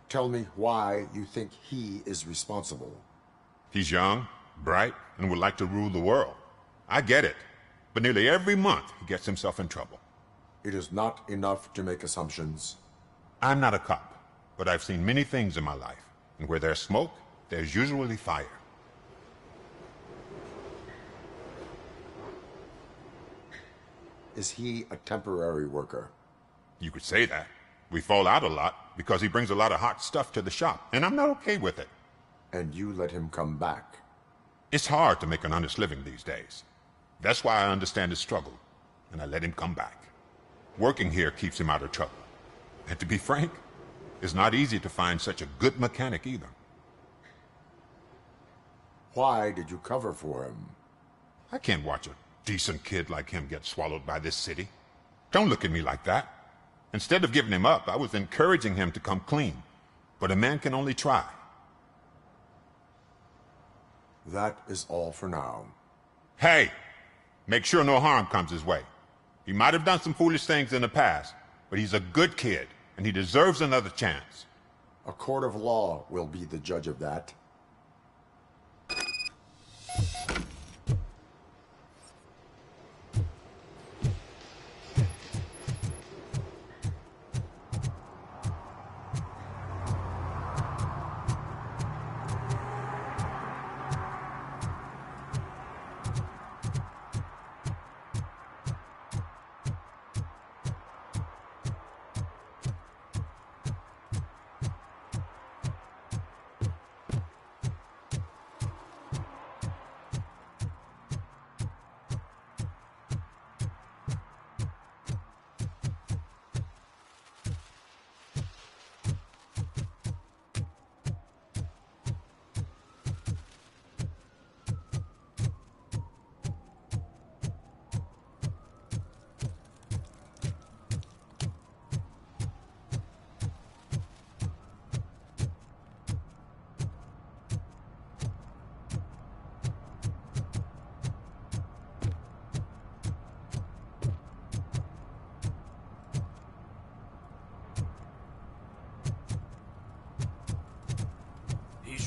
Tell me why you think he is responsible. He's young, bright, and would like to rule the world. I get it. But nearly every month, he gets himself in trouble. It is not enough to make assumptions. I'm not a cop, but I've seen many things in my life. And where there's smoke, there's usually fire. Is he a temporary worker? You could say that. We fall out a lot because he brings a lot of hot stuff to the shop, and I'm not okay with it. And you let him come back? It's hard to make an honest living these days. That's why I understand his struggle, and I let him come back. Working here keeps him out of trouble. And to be frank, it's not easy to find such a good mechanic either. Why did you cover for him? I can't watch a decent kid like him get swallowed by this city. Don't look at me like that. Instead of giving him up, I was encouraging him to come clean. But a man can only try. That is all for now. Hey! Make sure no harm comes his way. He might have done some foolish things in the past, but he's a good kid, and he deserves another chance. A court of law will be the judge of that.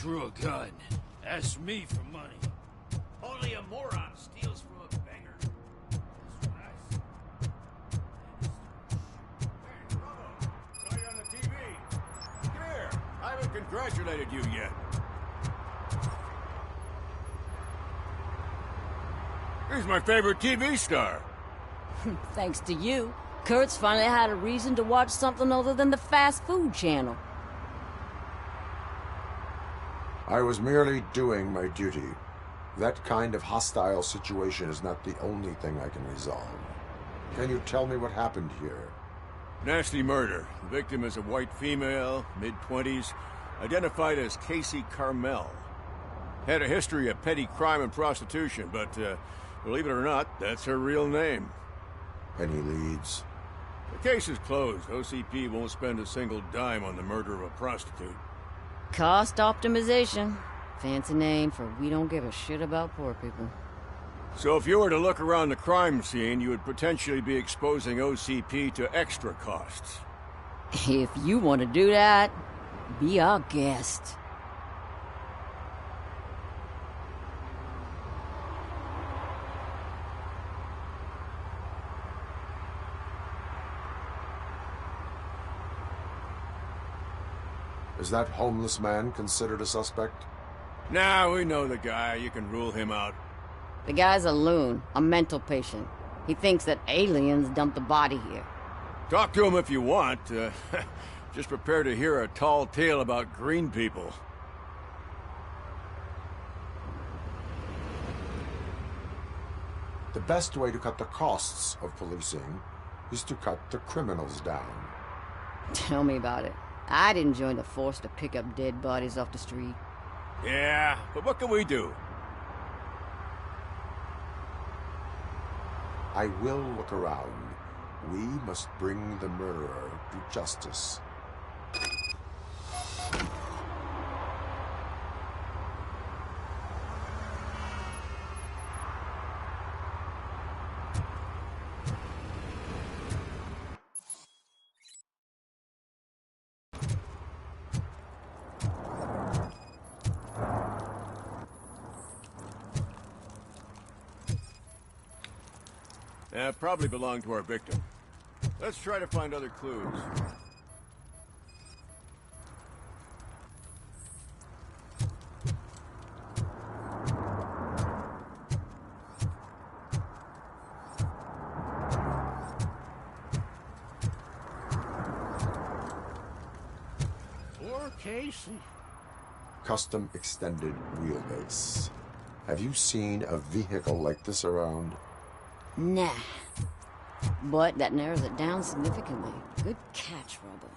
Drew a gun. Ask me for money. Only a moron steals from a banger. That's Hey, Robo! Saw you on the TV. Come here. I haven't congratulated you yet. He's my favorite TV star. Thanks to you, Kurt's finally had a reason to watch something other than the fast food channel. I was merely doing my duty. That kind of hostile situation is not the only thing I can resolve. Can you tell me what happened here? Nasty murder. The victim is a white female, mid-20s. identified as Casey Carmel. Had a history of petty crime and prostitution, but believe it or not, that's her real name. Any leads? The case is closed. OCP won't spend a single dime on the murder of a prostitute. Cost optimization. Fancy name for we don't give a shit about poor people. So if you were to look around the crime scene, you would potentially be exposing OCP to extra costs. If you want to do that, be our guest. Is that homeless man considered a suspect? Nah, we know the guy. You can rule him out. The guy's a loon, a mental patient. He thinks that aliens dumped the body here. Talk to him if you want. Just prepare to hear a tall tale about green people. The best way to cut the costs of policing is to cut the criminals down. Tell me about it. I'd join the force to pick up dead bodies off the street. Yeah, but what can we do? I will look around. We must bring the murderer to justice. Probably belonged to our victim. Let's try to find other clues. Poor Casey. Custom extended wheelbase. Have you seen a vehicle like this around? Nah. But that narrows it down significantly. Good catch, Robo.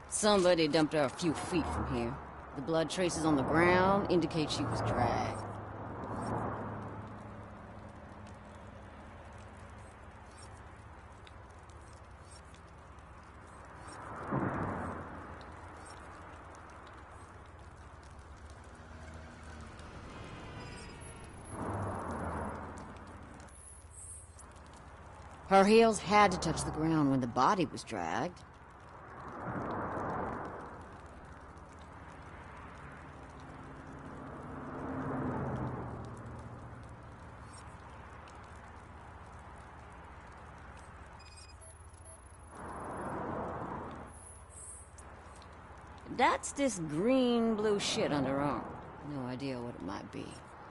Somebody dumped her a few feet from here. The blood traces on the ground indicate she was dragged. Her heels had to touch the ground when the body was dragged. That's this green-blue shit under her arm. No idea what it might be,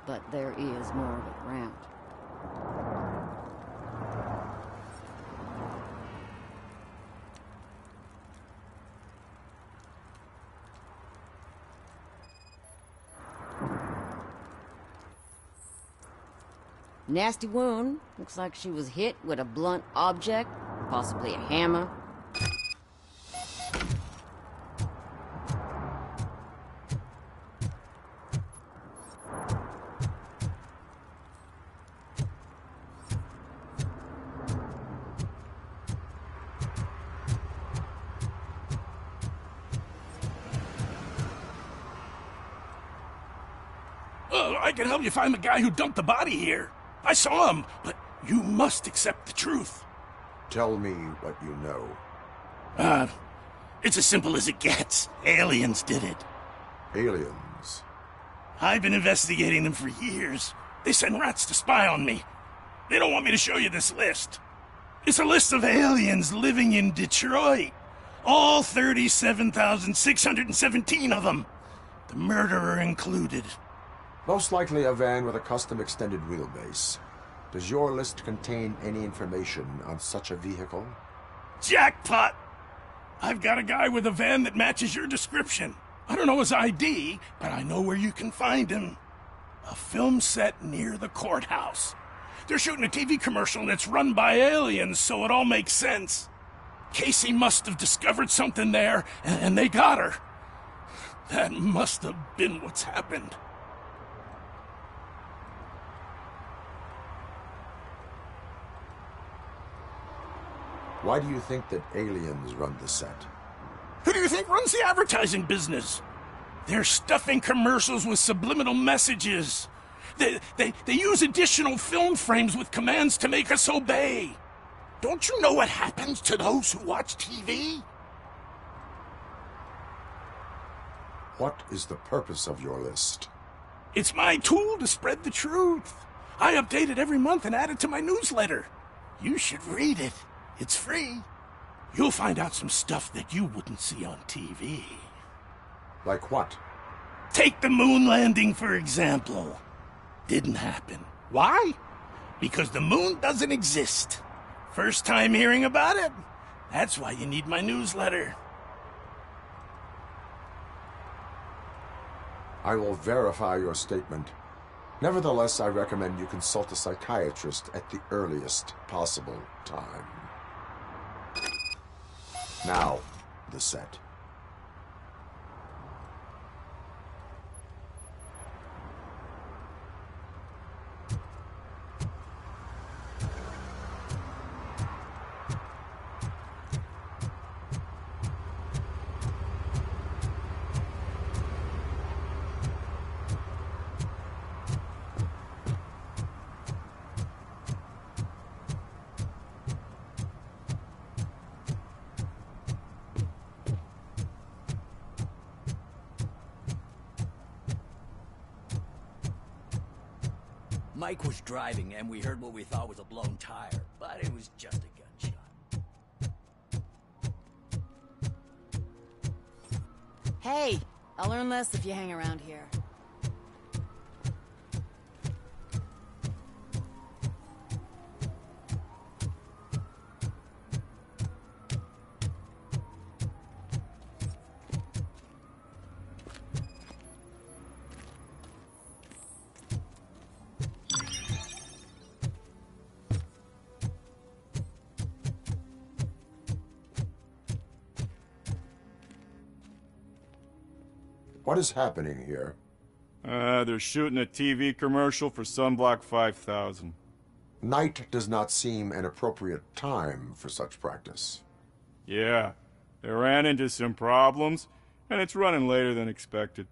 but there is more of it around. Nasty wound. Looks like she was hit with a blunt object, possibly a hammer. I can help you find the guy who dumped the body here. I saw him, but you must accept the truth. Tell me what you know. It's as simple as it gets. Aliens did it. Aliens? I've been investigating them for years. They send rats to spy on me. They don't want me to show you this list. It's a list of aliens living in Detroit. All 37,617 of them. The murderer included. Most likely a van with a custom extended wheelbase. Does your list contain any information on such a vehicle? Jackpot! I've got a guy with a van that matches your description. I don't know his ID, but I know where you can find him. A film set near the courthouse. They're shooting a TV commercial and it's run by aliens, so it all makes sense. Casey must have discovered something there, and they got her. That must have been what's happened. Why do you think that aliens run the set? Who do you think runs the advertising business? They're stuffing commercials with subliminal messages. They use additional film frames with commands to make us obey. Don't you know what happens to those who watch TV? What is the purpose of your list? It's my tool to spread the truth. I update it every month and add it to my newsletter. You should read it. It's free. You'll find out some stuff that you wouldn't see on TV. Like what? Take the moon landing, for example. Didn't happen. Why? Because the moon doesn't exist. First time hearing about it? That's why you need my newsletter. I will verify your statement. Nevertheless, I recommend you consult a psychiatrist at the earliest possible time. Now, the set. Mike was driving, and we heard what we thought was a blown tire, but it was just a gunshot. Hey, I'll learn less if you hang around here. What is happening here? They're shooting a TV commercial for Sunblock 5000. Night does not seem an appropriate time for such practice. Yeah, they ran into some problems, and it's running later than expected.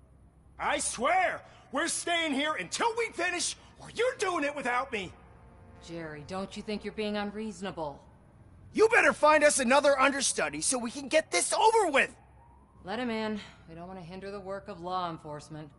I swear, we're staying here until we finish, or you're doing it without me. Jerry, don't you think you're being unreasonable? You better find us another understudy so we can get this over with. Let him in. We don't want to hinder the work of law enforcement.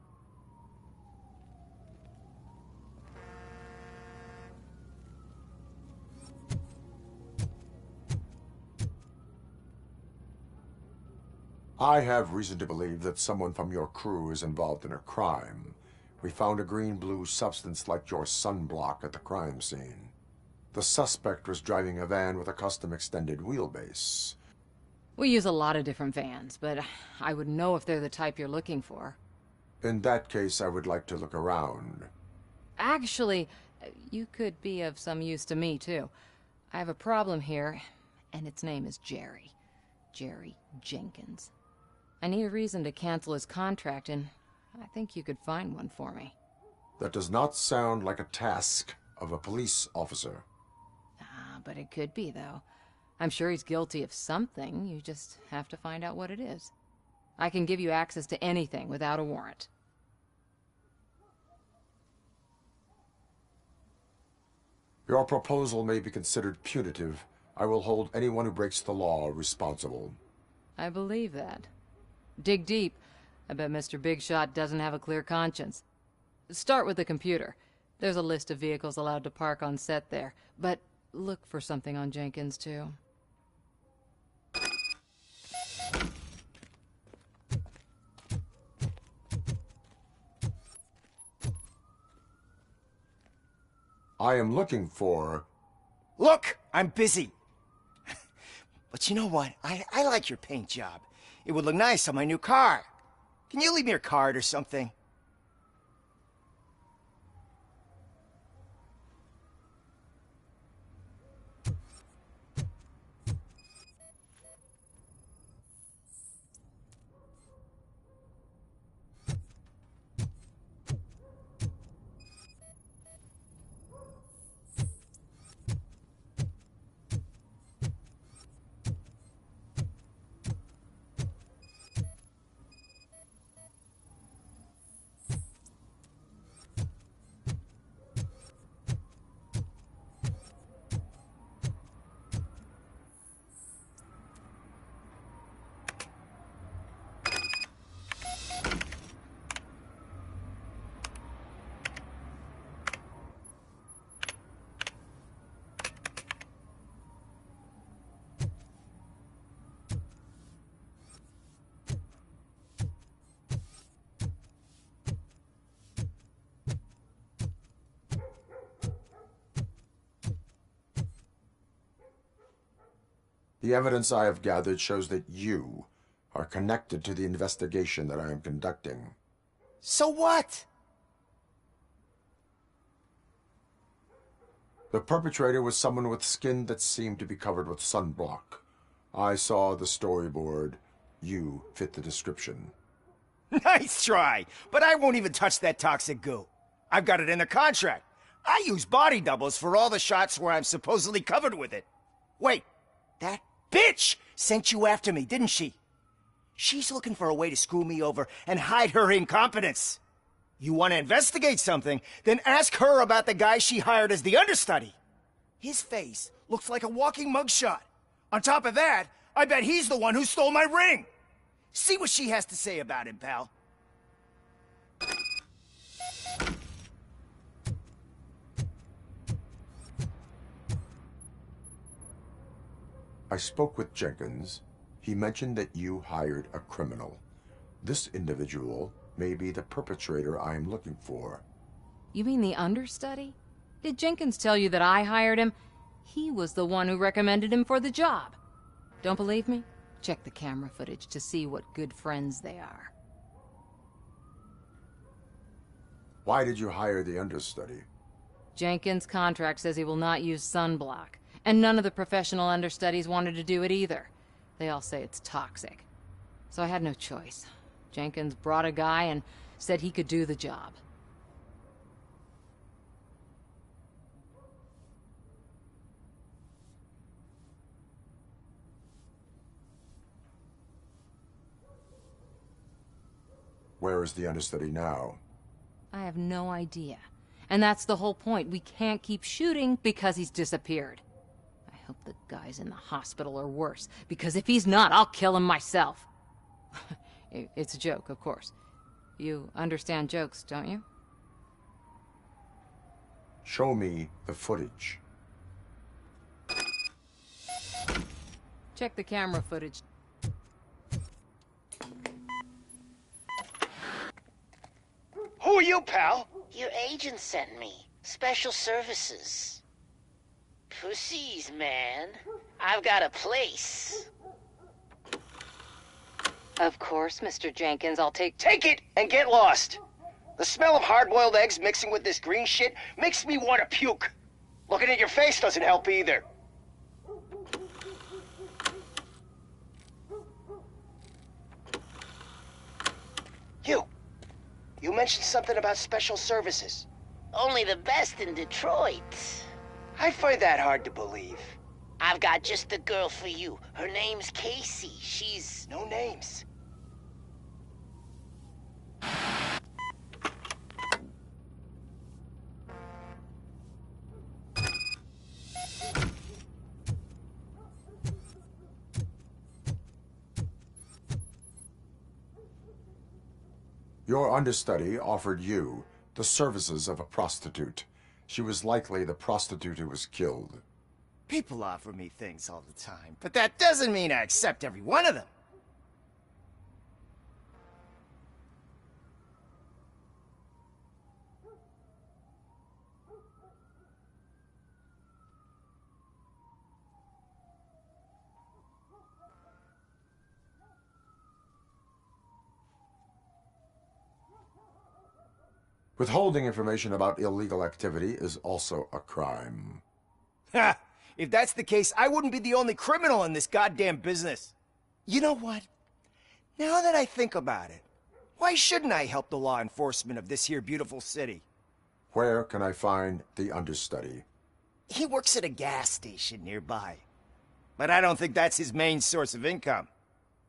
I have reason to believe that someone from your crew is involved in a crime. We found a green-blue substance like your sunblock at the crime scene. The suspect was driving a van with a custom extended wheelbase. We use a lot of different vans, but I wouldn't know if they're the type you're looking for. In that case, I would like to look around. Actually, you could be of some use to me, too. I have a problem here, and its name is Jerry. Jerry Jenkins. I need a reason to cancel his contract, and I think you could find one for me. That does not sound like a task of a police officer. But it could be, though. I'm sure he's guilty of something. You just have to find out what it is. I can give you access to anything without a warrant. Your proposal may be considered punitive. I will hold anyone who breaks the law responsible. I believe that. Dig deep. I bet Mr. Big Shot doesn't have a clear conscience. Start with the computer. There's a list of vehicles allowed to park on set there, but look for something on Jenkins, too. I am looking for... Look, I'm busy. But you know what? I like your paint job. It would look nice on my new car. Can you leave me your card or something? The evidence I have gathered shows that you are connected to the investigation that I am conducting. So what? The perpetrator was someone with skin that seemed to be covered with sunblock. I saw the storyboard. You fit the description. Nice try, but I won't even touch that toxic goo. I've got it in the contract. I use body doubles for all the shots where I'm supposedly covered with it. Wait, that bitch sent you after me, didn't she? She's looking for a way to screw me over and hide her incompetence. You want to investigate something, then ask her about the guy she hired as the understudy. His face looks like a walking mugshot. On top of that, I bet he's the one who stole my ring. See what she has to say about him, pal. I spoke with Jenkins. He mentioned that you hired a criminal. This individual may be the perpetrator I am looking for. You mean the understudy? Did Jenkins tell you that I hired him? He was the one who recommended him for the job. Don't believe me? Check the camera footage to see what good friends they are. Why did you hire the understudy? Jenkins' contract says he will not use sunblock, and none of the professional understudies wanted to do it either. They all say it's toxic. So I had no choice. Jenkins brought a guy and said he could do the job. Where is the understudy now? I have no idea. And that's the whole point. We can't keep shooting because he's disappeared. I hope the guy's in the hospital or worse, because if he's not, I'll kill him myself. It's a joke, of course. You understand jokes, don't you? Show me the footage. Check the camera footage. Who are you, pal? Your agent sent me. Special services. Pussies, man. I've got a place. Of course, Mr. Jenkins, I'll take it and get lost. The smell of hard-boiled eggs mixing with this green shit makes me want to puke. Looking at your face doesn't help either. You mentioned something about special services. Only the best in Detroit. I find that hard to believe. I've got just the girl for you. Her name's Casey. She's... No names. Your understudy offered you the services of a prostitute. She was likely the prostitute who was killed. People offer me things all the time, but that doesn't mean I accept every one of them. Withholding information about illegal activity is also a crime. Ha! If that's the case, I wouldn't be the only criminal in this goddamn business. You know what? Now that I think about it, why shouldn't I help the law enforcement of this here beautiful city? Where can I find the understudy? He works at a gas station nearby. But I don't think that's his main source of income.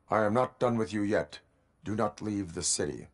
I am not done with you yet. Do not leave the city.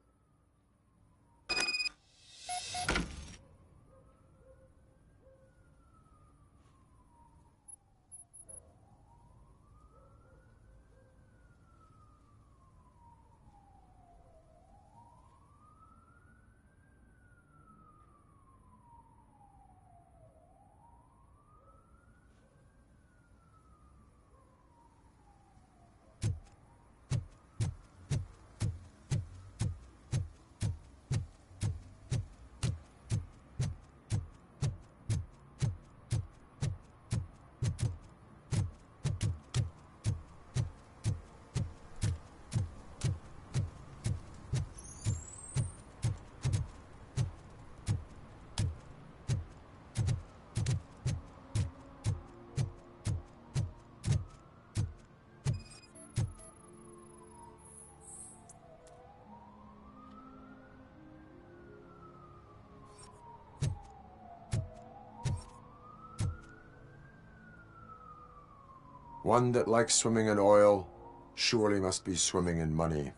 One that likes swimming in oil surely must be swimming in money.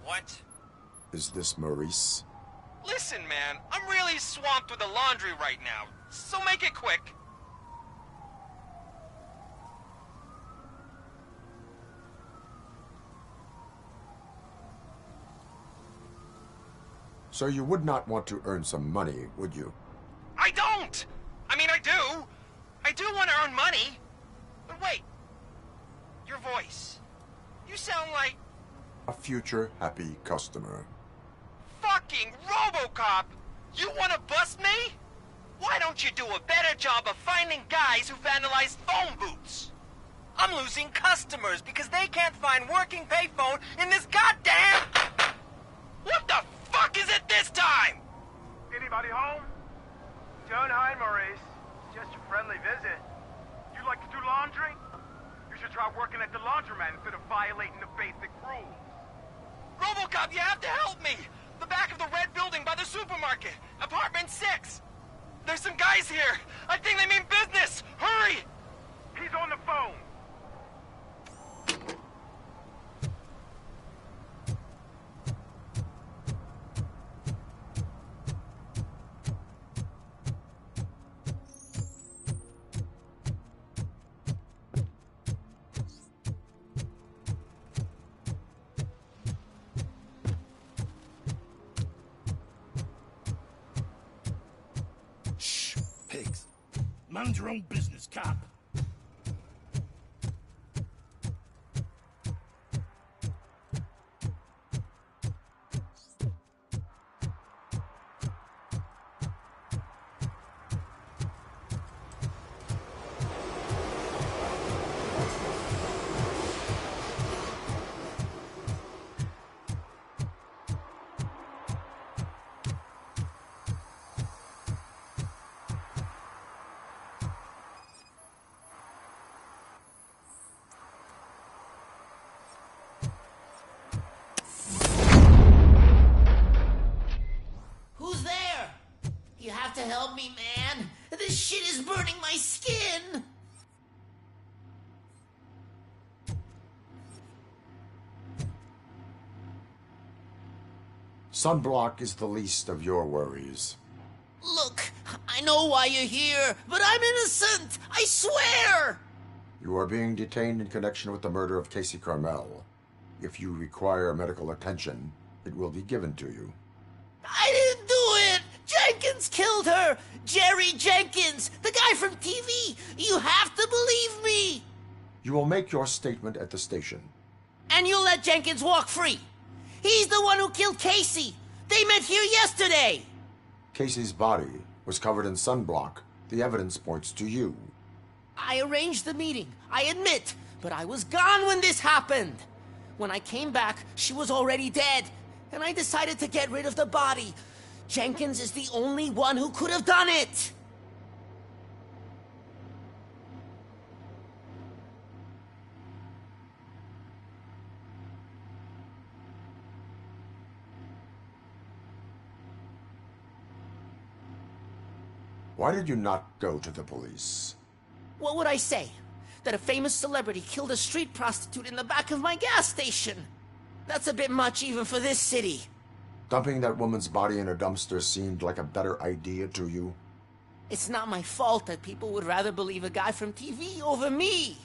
What? Is this Maurice? Listen, man, I'm really swamped with the laundry right now, so make it quick. So you would not want to earn some money, would you? I don't! I mean, I do. I do want to earn money. But wait. Your voice. You sound like... A future happy customer. fucking RoboCop! You want to bust me? Why don't you do a better job of finding guys who vandalize phone booths? I'm losing customers because they can't find working payphone in this goddamn... What the fuck is it this time? Anybody home? Don't hide, Maurice. It's just a friendly visit. You like to do laundry? You should try working at the laundromat instead of violating the basic rules. RoboCop, you have to help me! The back of the red building by the supermarket. Apartment 6. There's some guys here. I think they mean business. Hurry! He's on the phone. Shh, pigs. Mind your own business, cop. Who's there? You have to help me, man. This shit is burning my skin. Sunblock is the least of your worries. Look, I know why you're here, but I'm innocent. I swear. You are being detained in connection with the murder of Casey Carmel. If you require medical attention, it will be given to you. I didn't do it. Jenkins killed her. Jerry Jenkins, the guy from TV. You have to believe me. You will make your statement at the station. And you'll let Jenkins walk free. He's the one who killed Casey. They met here yesterday. Casey's body was covered in sunblock. The evidence points to you. I arranged the meeting, I admit, but I was gone when this happened. When I came back, she was already dead, and I decided to get rid of the body. Jenkins is the only one who could have done it. Why did you not go to the police? What would I say? That a famous celebrity killed a street prostitute in the back of my gas station? That's a bit much even for this city. Dumping that woman's body in a dumpster seemed like a better idea to you? It's not my fault that people would rather believe a guy from TV over me.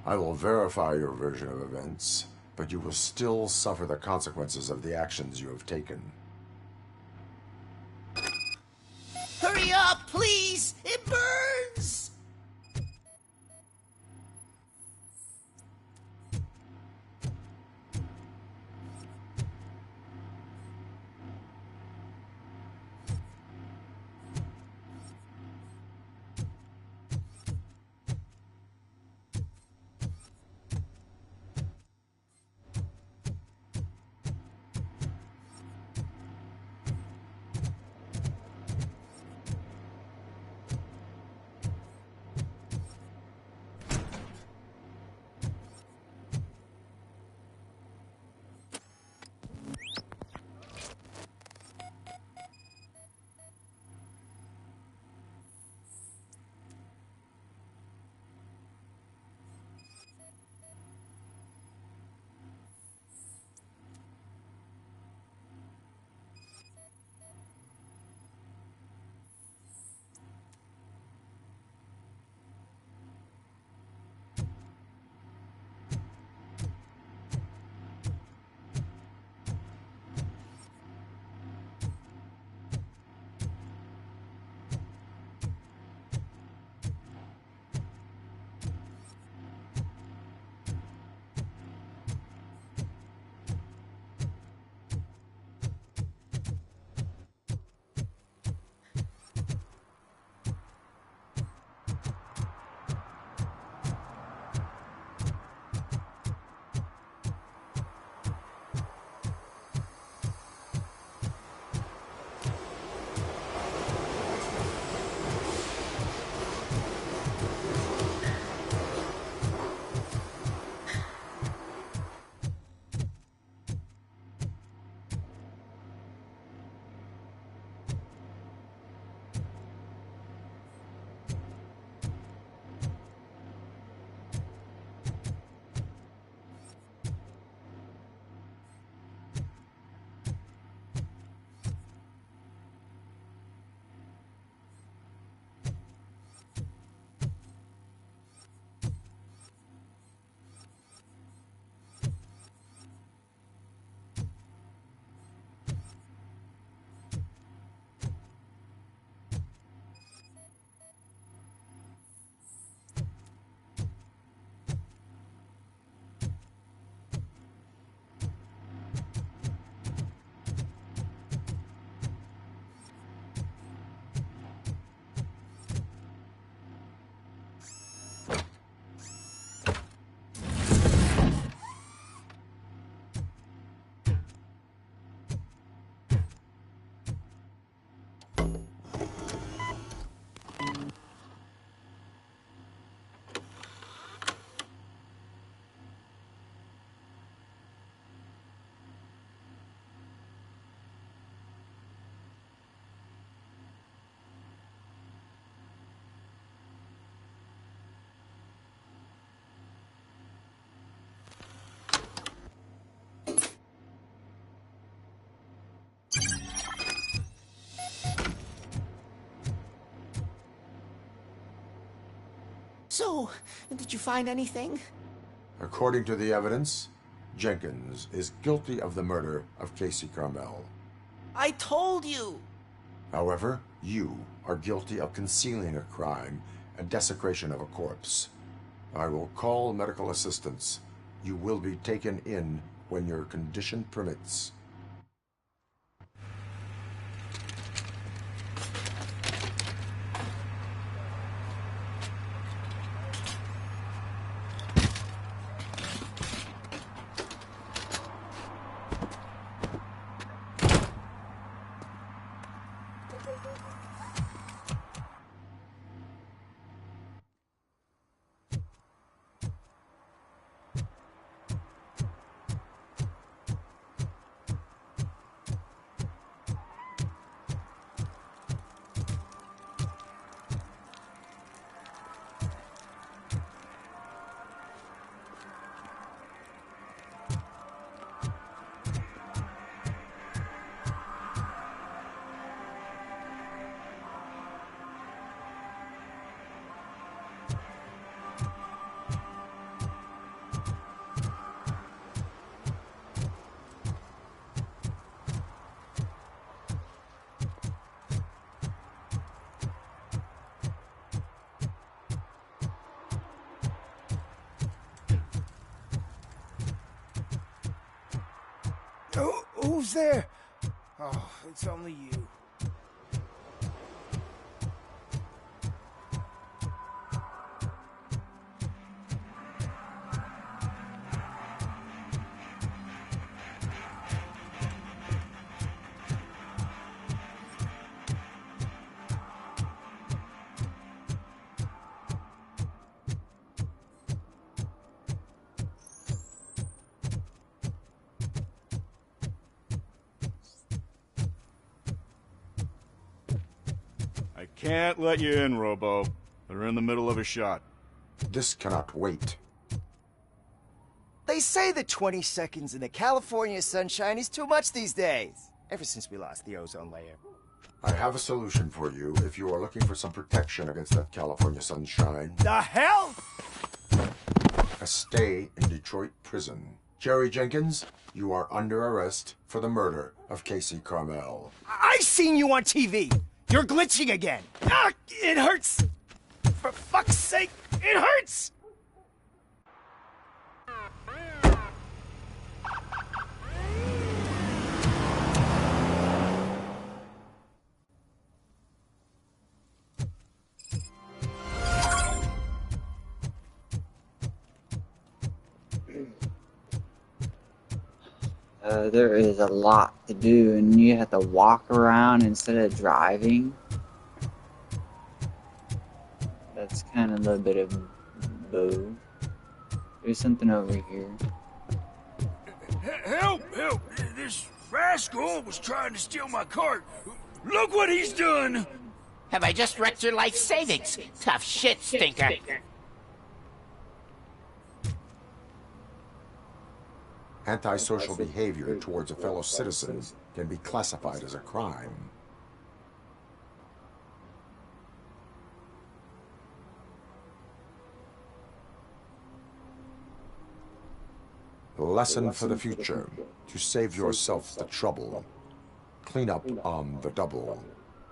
I will verify your version of events, but you will still suffer the consequences of the actions you have taken. Hurry up, please! It burns! So, did you find anything? According to the evidence, Jenkins is guilty of the murder of Casey Carmel. I told you! However, you are guilty of concealing a crime and desecration of a corpse. I will call medical assistance. You will be taken in when your condition permits. Who's there? Oh, it's only you. Can't let you in, Robo. They're in the middle of a shot. This cannot wait. They say that 20 seconds in the California sunshine is too much these days. Ever since we lost the ozone layer. I have a solution for you if you are looking for some protection against that California sunshine. The hell? A stay in Detroit prison. Jerry Jenkins, you are under arrest for the murder of Casey Carmel. I seen you on TV. You're glitching again. Ah, it hurts. For fuck's sake, it hurts. There is a lot to do, and you have to walk around instead of driving. That's kind of a little bit of boo. There's something over here. Help! Help! This rascal was trying to steal my cart. Look what he's done! Have I just wrecked your life savings? Tough shit, stinker. Antisocial behavior towards a fellow citizen can be classified as a crime. Lesson for the future: to save yourself the trouble. Clean up on the double.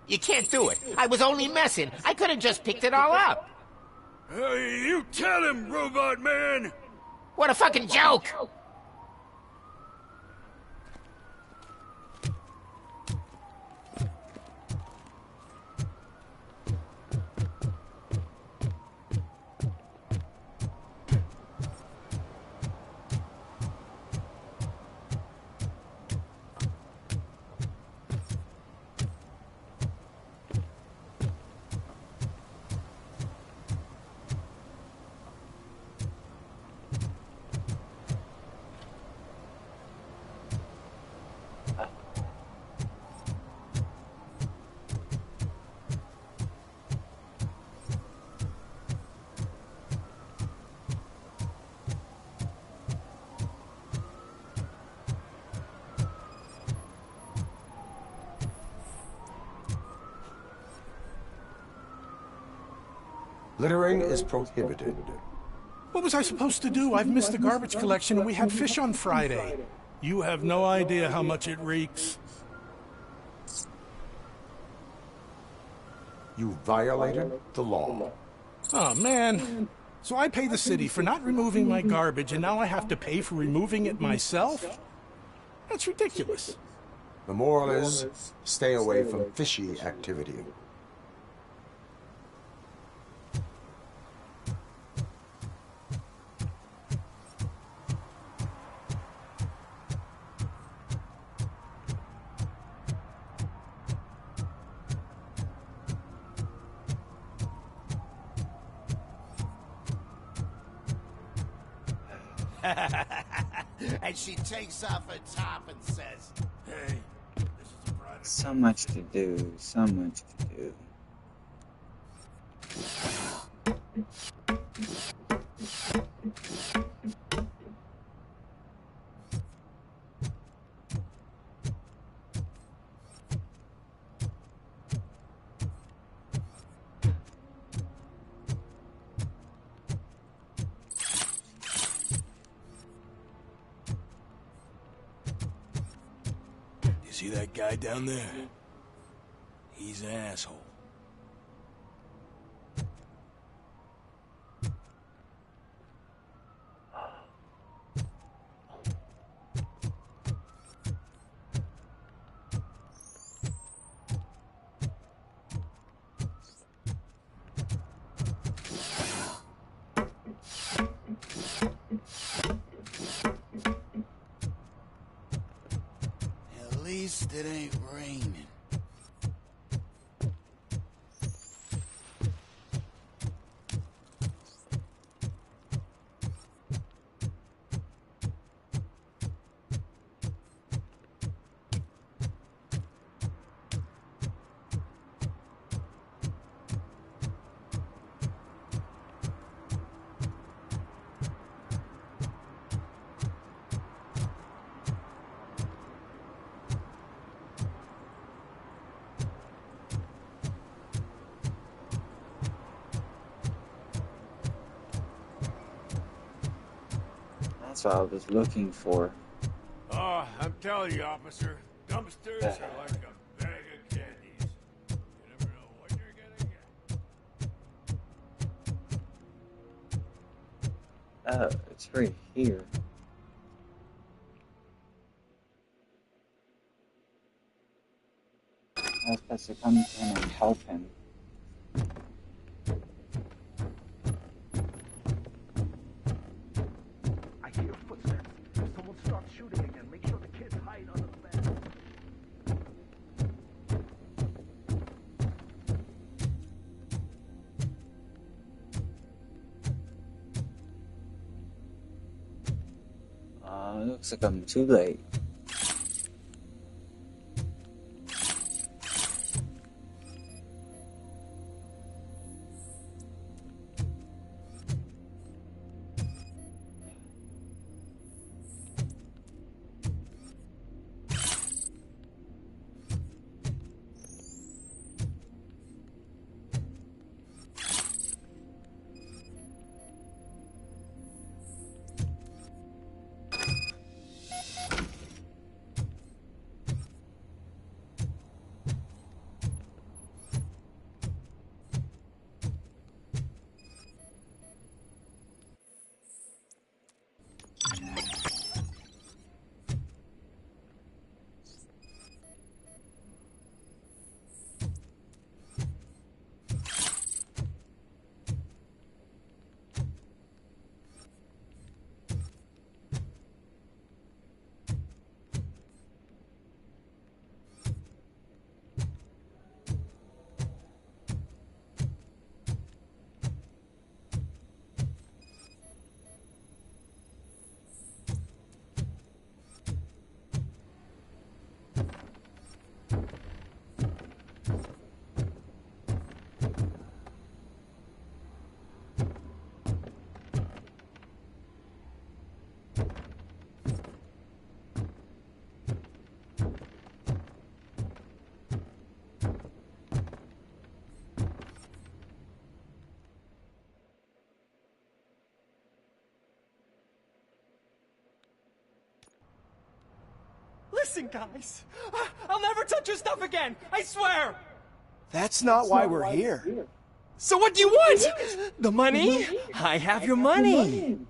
You can't do it. I was only messing. I could have just picked it all up. You tell him, Robot Man! What a fucking joke! Littering is prohibited. What was I supposed to do? I've missed the garbage collection and we had fish on Friday. You have no idea how much it reeks. You violated the law. Oh, man. So I pay the city for not removing my garbage, and now I have to pay for removing it myself? That's ridiculous. The moral is, stay away from fishy activity. And she takes off her top and says, "Hey, this is a private..." So much to do, so much to do. See that guy down there? He's an asshole. At least it ain't raining. That's what I was looking for. Oh, I'm telling you, officer, dumpsters are like a bag of candies. You never know what you're gonna get. Oh, it's right here. I was supposed to come in and help him. I hear footsteps. If someone starts shooting again, make sure the kids hide under the bed. Looks like I'm too late. Listen, guys. I'll never touch your stuff again. I swear. That's not why we're here. So what do you want? The money? I have your money.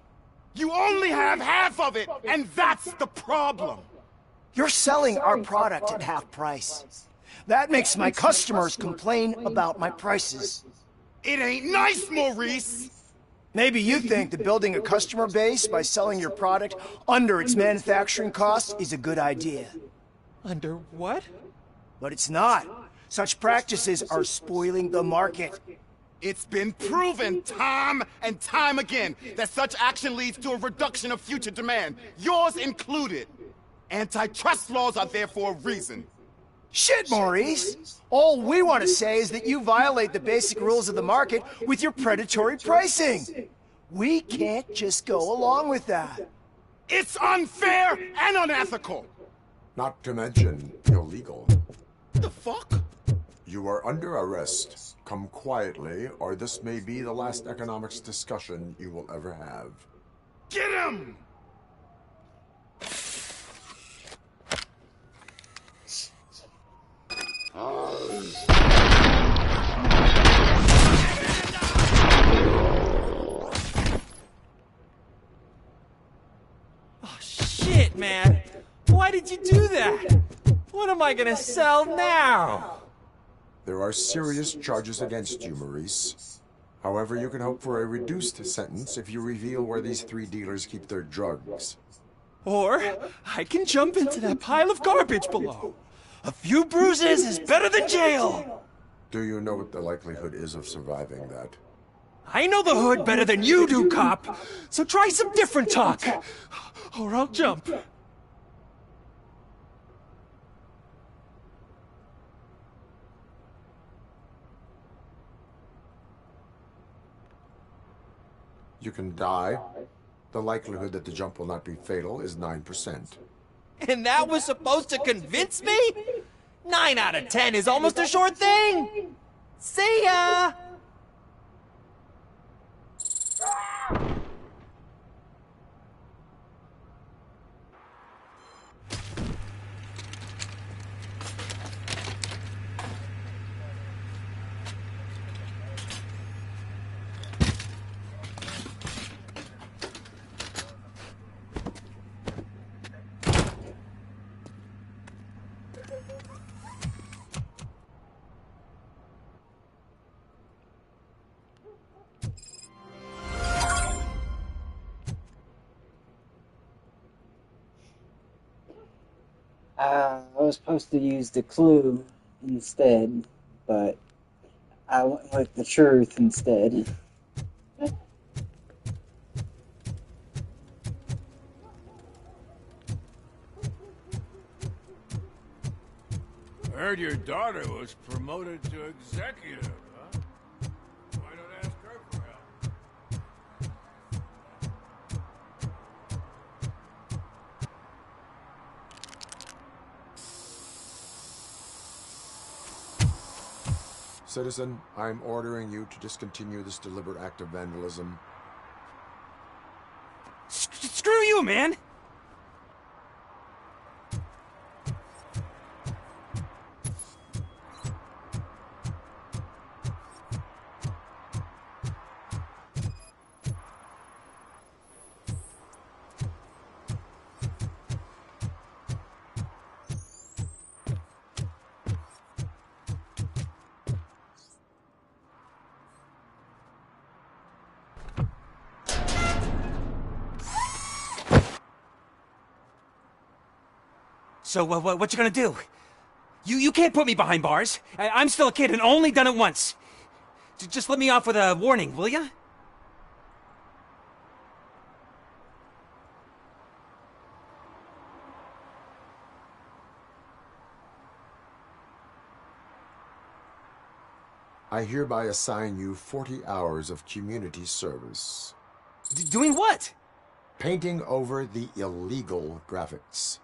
You only have half of it, and that's the problem. You're selling our product at half price. That makes my customers complain about my prices. It ain't nice, Maurice. Maybe you think that building a customer base by selling your product under its manufacturing costs is a good idea. Under what? But it's not. Such practices are spoiling the market. It's been proven time and time again that such action leads to a reduction of future demand, yours included. Antitrust laws are there for a reason. Shit, Maurice! All we want to say is that you violate the basic rules of the market with your predatory pricing. We can't just go along with that. It's unfair and unethical! Not to mention illegal. The fuck? You are under arrest. Come quietly, or this may be the last economics discussion you will ever have. Get him! Oh, shit, man. Why did you do that? What am I gonna sell now? There are serious charges against you, Maurice. However, you can hope for a reduced sentence if you reveal where these 3 dealers keep their drugs. Or I can jump into that pile of garbage below. A few bruises is better than jail. Do you know what the likelihood is of surviving that? I know the hood better than you do, cop. So try some different talk. Or I'll jump. You can die. The likelihood that the jump will not be fatal is 9%. And that was supposed to convince me? 9 out of 10 is almost a sure thing. See ya! I was supposed to use the clue instead, but I went with the truth instead. I heard your daughter was promoted to executive, huh? Why don't ask her for help? Citizen, I'm ordering you to discontinue this deliberate act of vandalism. Screw you, man! So, what you gonna do? You can't put me behind bars. I'm still a kid and only done it once. Just let me off with a warning, will ya? I hereby assign you 40 hours of community service. Doing what? Painting over the illegal graphics.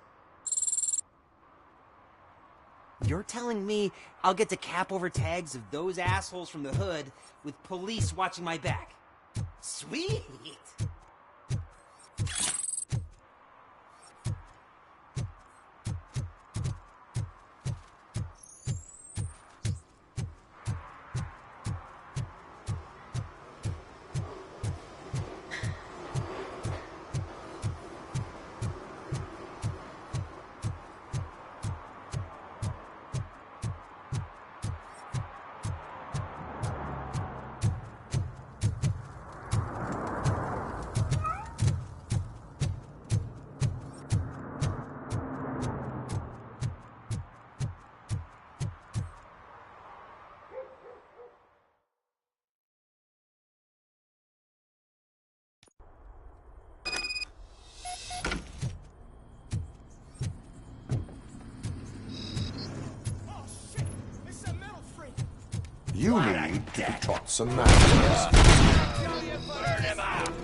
You're telling me I'll get to cap over tags of those assholes from the hood with police watching my back? Sweet! You need to be taught some manners. Burn him out!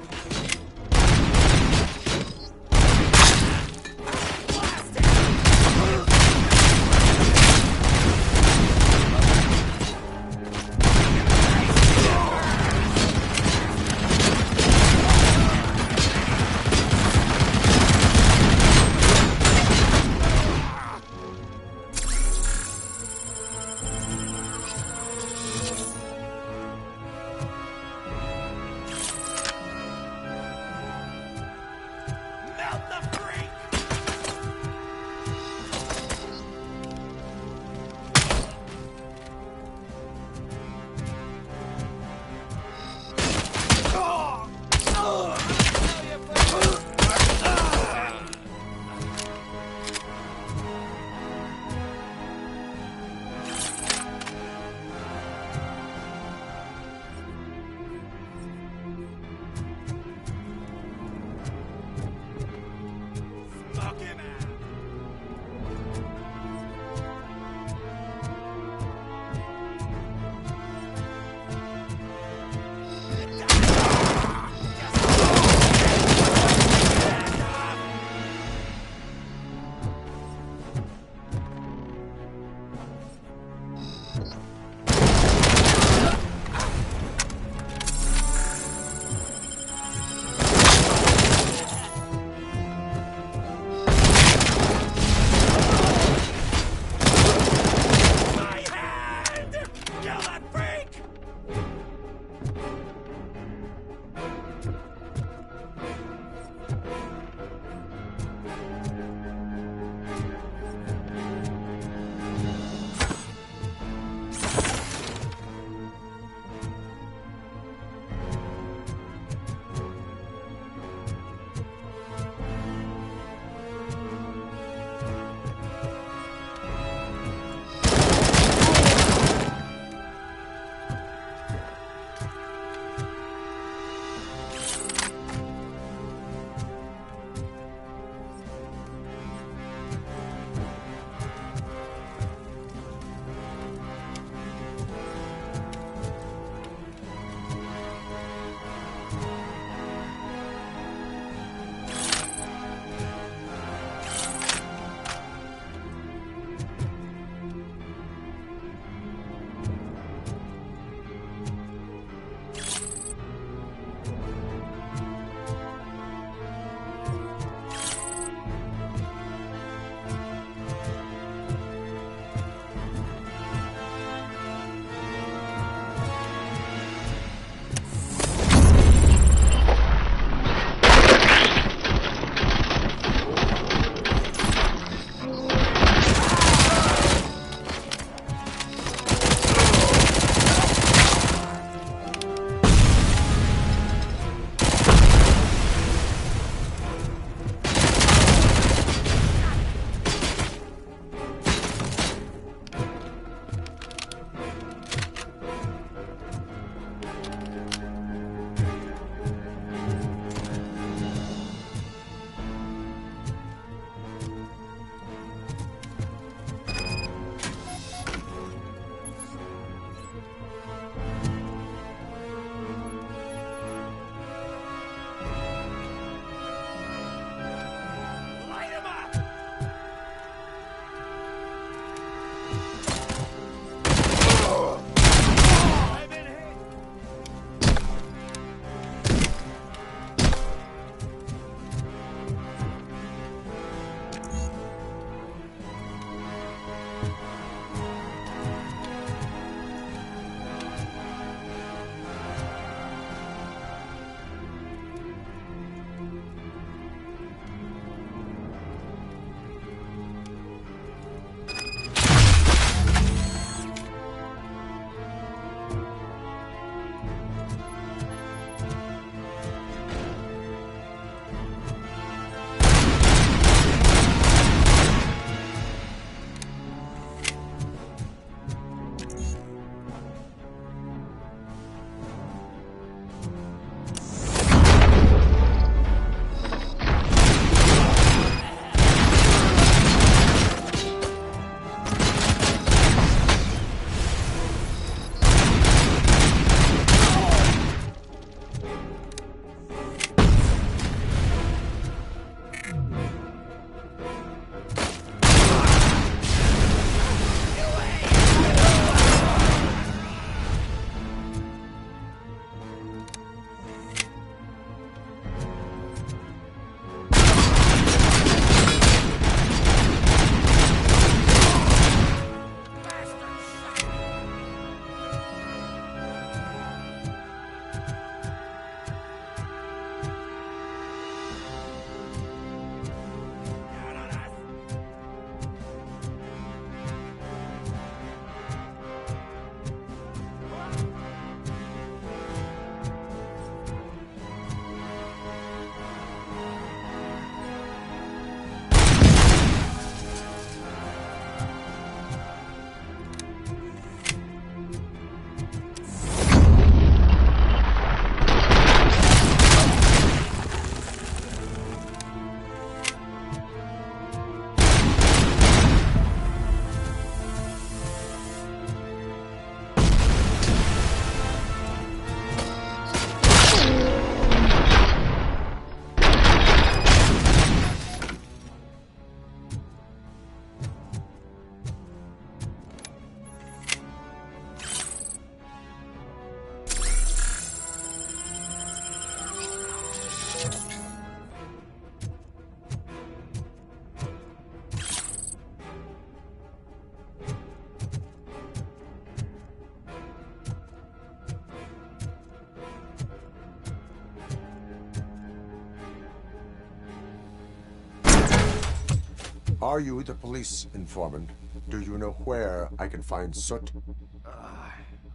Are you the police informant? Do you know where I can find Soot?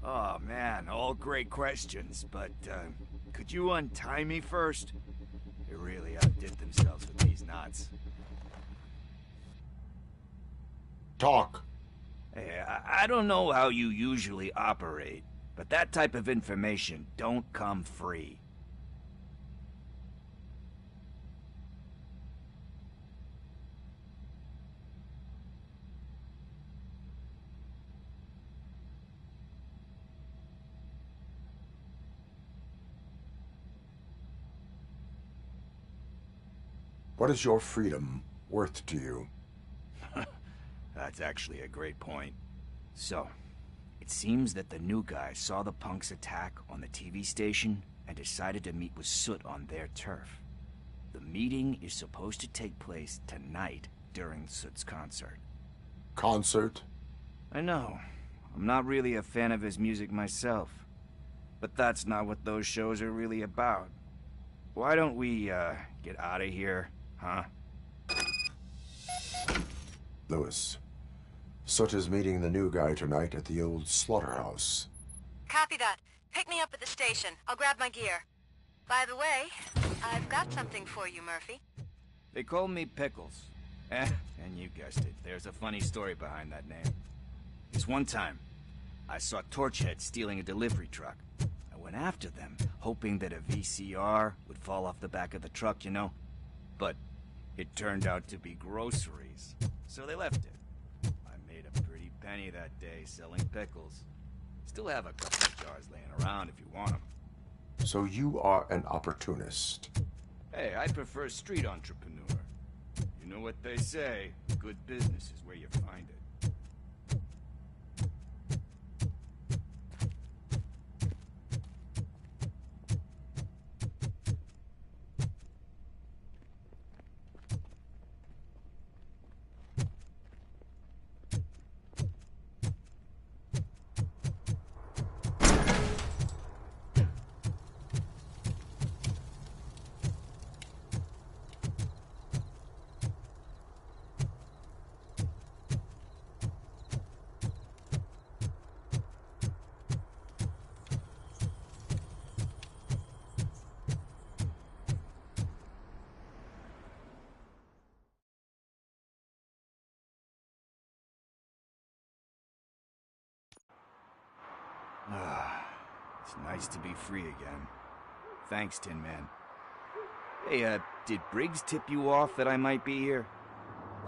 Oh man, all great questions, but could you untie me first? They really outdid themselves with these knots. Talk. Hey, I don't know how you usually operate, but that type of information don't come free. What is your freedom worth to you? That's actually a great point. So, it seems that the new guy saw the punks attack on the TV station and decided to meet with Soot on their turf. The meeting is supposed to take place tonight during Soot's concert. Concert? I know. I'm not really a fan of his music myself. But that's not what those shows are really about. Why don't we, get out of here, huh? Lewis, Soot is meeting the new guy tonight at the old slaughterhouse. Copy that. Pick me up at the station. I'll grab my gear. By the way, I've got something for you, Murphy. They call me Pickles. And you guessed it, there's a funny story behind that name. This one time, I saw Torchhead stealing a delivery truck. I went after them, hoping that a VCR would fall off the back of the truck, you know? But it turned out to be groceries, so they left it. I made a pretty penny that day selling pickles. Still have a couple of jars laying around if you want them. So you are an opportunist. Hey, I prefer street entrepreneur. You know what they say, good business is where you find it. It's nice to be free again. Thanks, Tin Man. Hey, did Briggs tip you off that I might be here?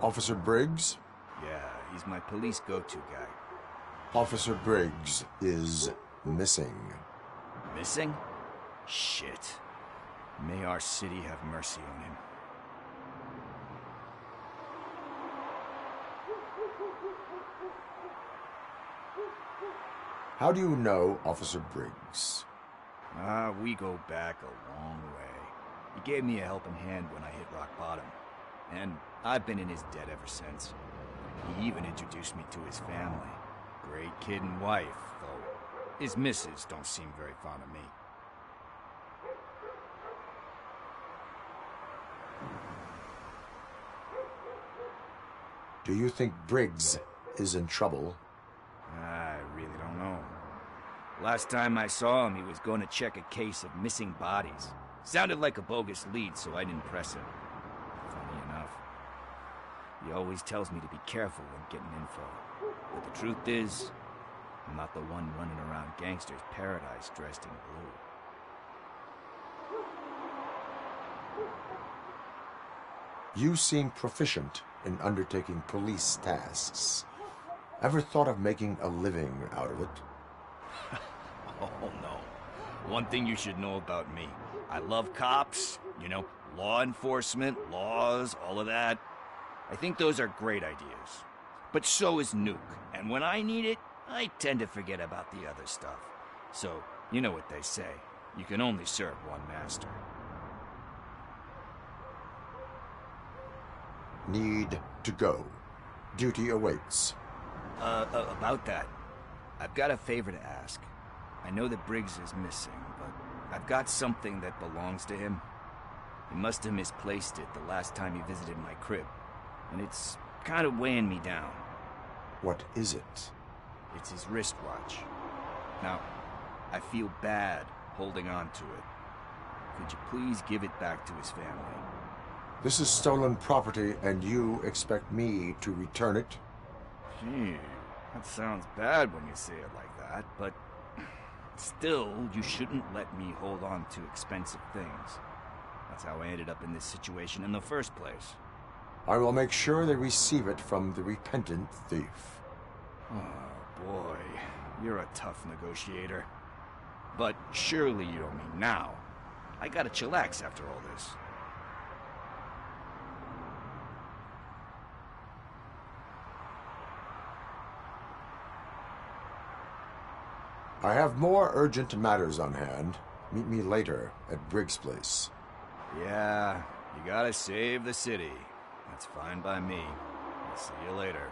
Officer Briggs? Yeah, he's my police go-to guy. Officer Briggs is missing. Missing? Shit. May our city have mercy on him. How do you know Officer Briggs? We go back a long way. He gave me a helping hand when I hit rock bottom. And I've been in his debt ever since. He even introduced me to his family. Great kid and wife, though his missus don't seem very fond of me. Do you think Briggs is in trouble? I really don't know. Last time I saw him, he was going to check a case of missing bodies. Sounded like a bogus lead, so I didn't press him. Funny enough. He always tells me to be careful when getting info. But the truth is, I'm not the one running around gangsters' paradise dressed in blue. You seem proficient in undertaking police tasks. Ever thought of making a living out of it? Oh, no. One thing you should know about me. I love cops, you know, law enforcement, laws, all of that. I think those are great ideas. But so is Nuke, and when I need it, I tend to forget about the other stuff. So, you know what they say. You can only serve one master. Need to go. Duty awaits. About that, I've got a favor to ask. I know that Briggs is missing, but I've got something that belongs to him. He must have misplaced it the last time he visited my crib, and it's kind of weighing me down. What is it? It's his wristwatch. Now, I feel bad holding on to it. Could you please give it back to his family? This is stolen property, and you expect me to return it? Gee, that sounds bad when you say it like that, but still, you shouldn't let me hold on to expensive things. That's how I ended up in this situation in the first place. I will make sure they receive it from the repentant thief. Oh, boy. You're a tough negotiator. But surely you don't mean now. I gotta chillax after all this. I have more urgent matters on hand. Meet me later at Briggs' place. Yeah, you gotta save the city. That's fine by me. I'll see you later.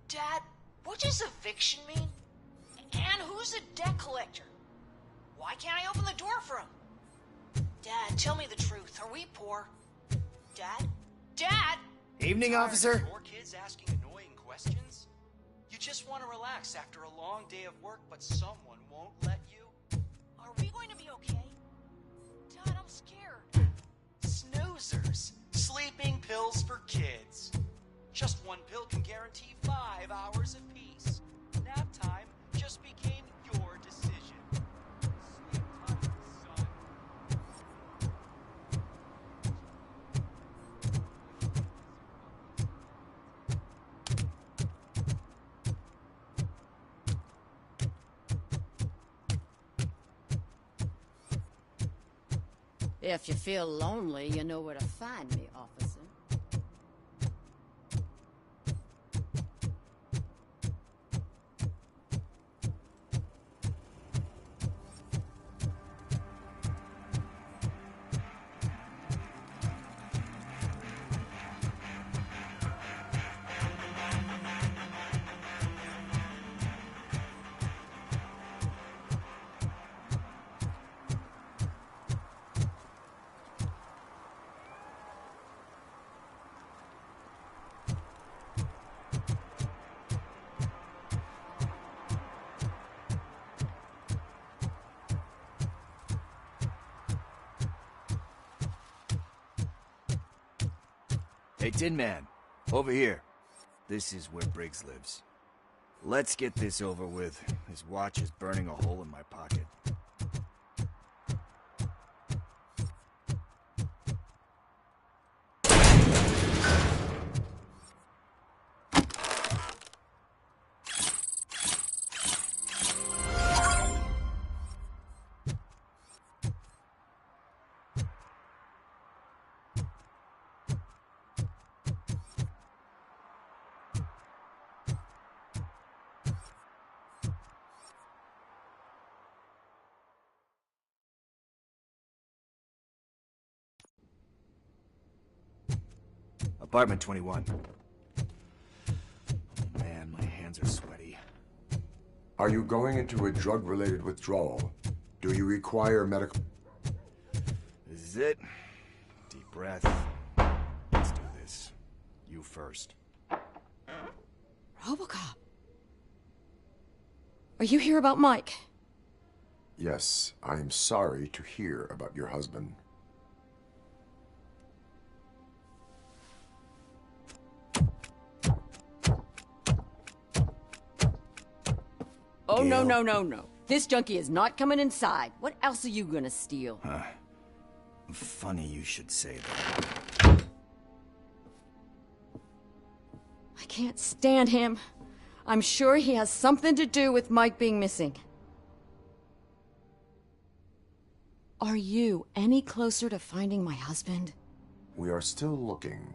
Dad, what does eviction mean? And who's a debt collector? Why can't I open the door for him? Dad, tell me the truth. Are we poor? Dad? Dad? Evening, officer. More kids asking annoying questions? You just want to relax after a long day of work, but someone won't let you? Are we going to be okay? Dad, I'm scared. Snoozers. Sleeping pills for kids. Just one pill can guarantee 5 hours of peace. Nap time just became your decision. Sleep time, son. If you feel lonely, you know where to find me, officer. Hey, Tin Man, over here. This is where Briggs lives. Let's get this over with. His watch is burning a hole in my pocket. Apartment 21. Man, my hands are sweaty. Are you going into a drug-related withdrawal? Do you require medical... This is it. Deep breath. Let's do this. You first. RoboCop. Are you here about Mike? Yes, I am sorry to hear about your husband. Oh, no, no, no, no. This junkie is not coming inside. What else are you gonna steal? Funny you should say that. I can't stand him. I'm sure he has something to do with Mike being missing. Are you any closer to finding my husband? We are still looking.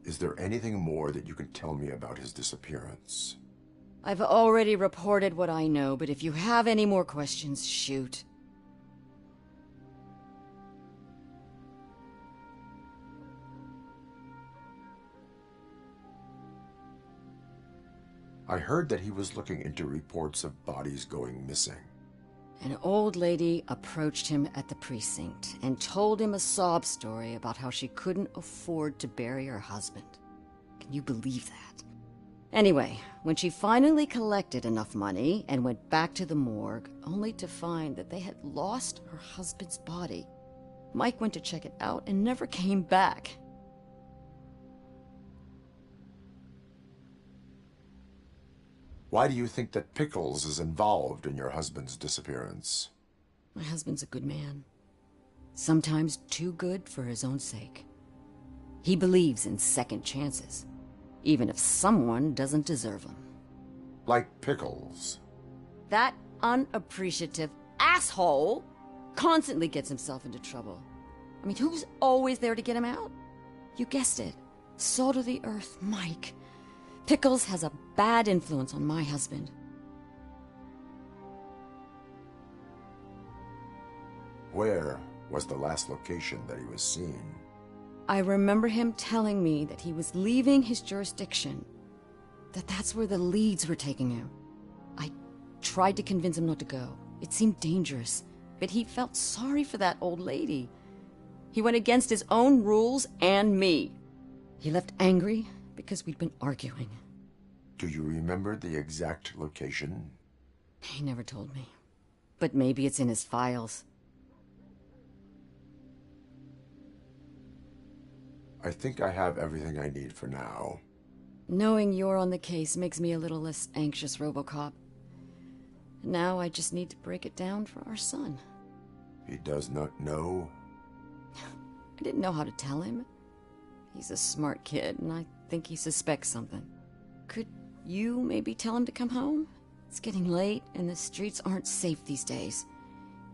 Is there anything more that you can tell me about his disappearance? I've already reported what I know, but if you have any more questions, shoot. I heard that he was looking into reports of bodies going missing. An old lady approached him at the precinct and told him a sob story about how she couldn't afford to bury her husband. Can you believe that? Anyway, when she finally collected enough money and went back to the morgue, only to find that they had lost her husband's body, Mike went to check it out and never came back. Why do you think that Pickles is involved in your husband's disappearance? My husband's a good man. Sometimes too good for his own sake. He believes in second chances, even if someone doesn't deserve them. Like Pickles. That unappreciative asshole constantly gets himself into trouble. I mean, who's always there to get him out? You guessed it. Salt of the earth, Mike. Pickles has a bad influence on my husband. Where was the last location that he was seen? I remember him telling me that he was leaving his jurisdiction, that's where the leads were taking him. I tried to convince him not to go. It seemed dangerous, but he felt sorry for that old lady. He went against his own rules and me. He left angry because we'd been arguing. Do you remember the exact location? He never told me, but maybe it's in his files. I think I have everything I need for now. Knowing you're on the case makes me a little less anxious, RoboCop. Now I just need to break it down for our son. He does not know? I didn't know how to tell him. He's a smart kid, and I think he suspects something. Could you maybe tell him to come home? It's getting late, and the streets aren't safe these days.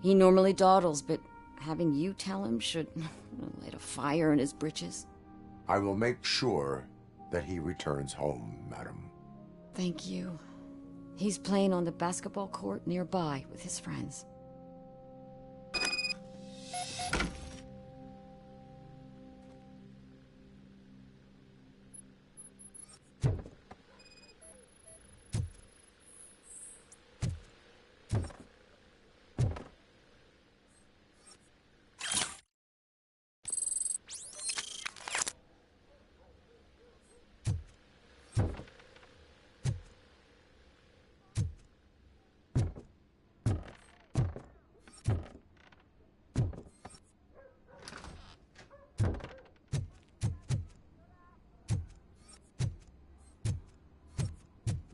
He normally dawdles, but having you tell him should light a fire in his britches. I will make sure that he returns home, madam. Thank you. He's playing on the basketball court nearby with his friends.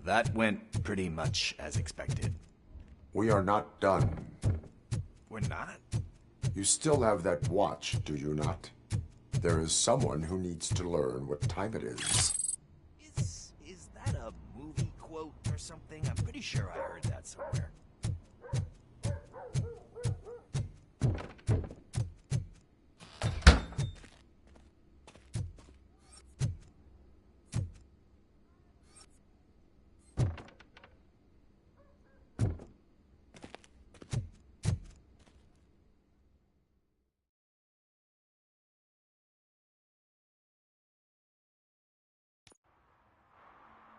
That went pretty much as expected. We are not done. We're not? You still have that watch, do you not? There is someone who needs to learn what time it is. Is that a movie quote or something? I'm pretty sure I heard that somewhere.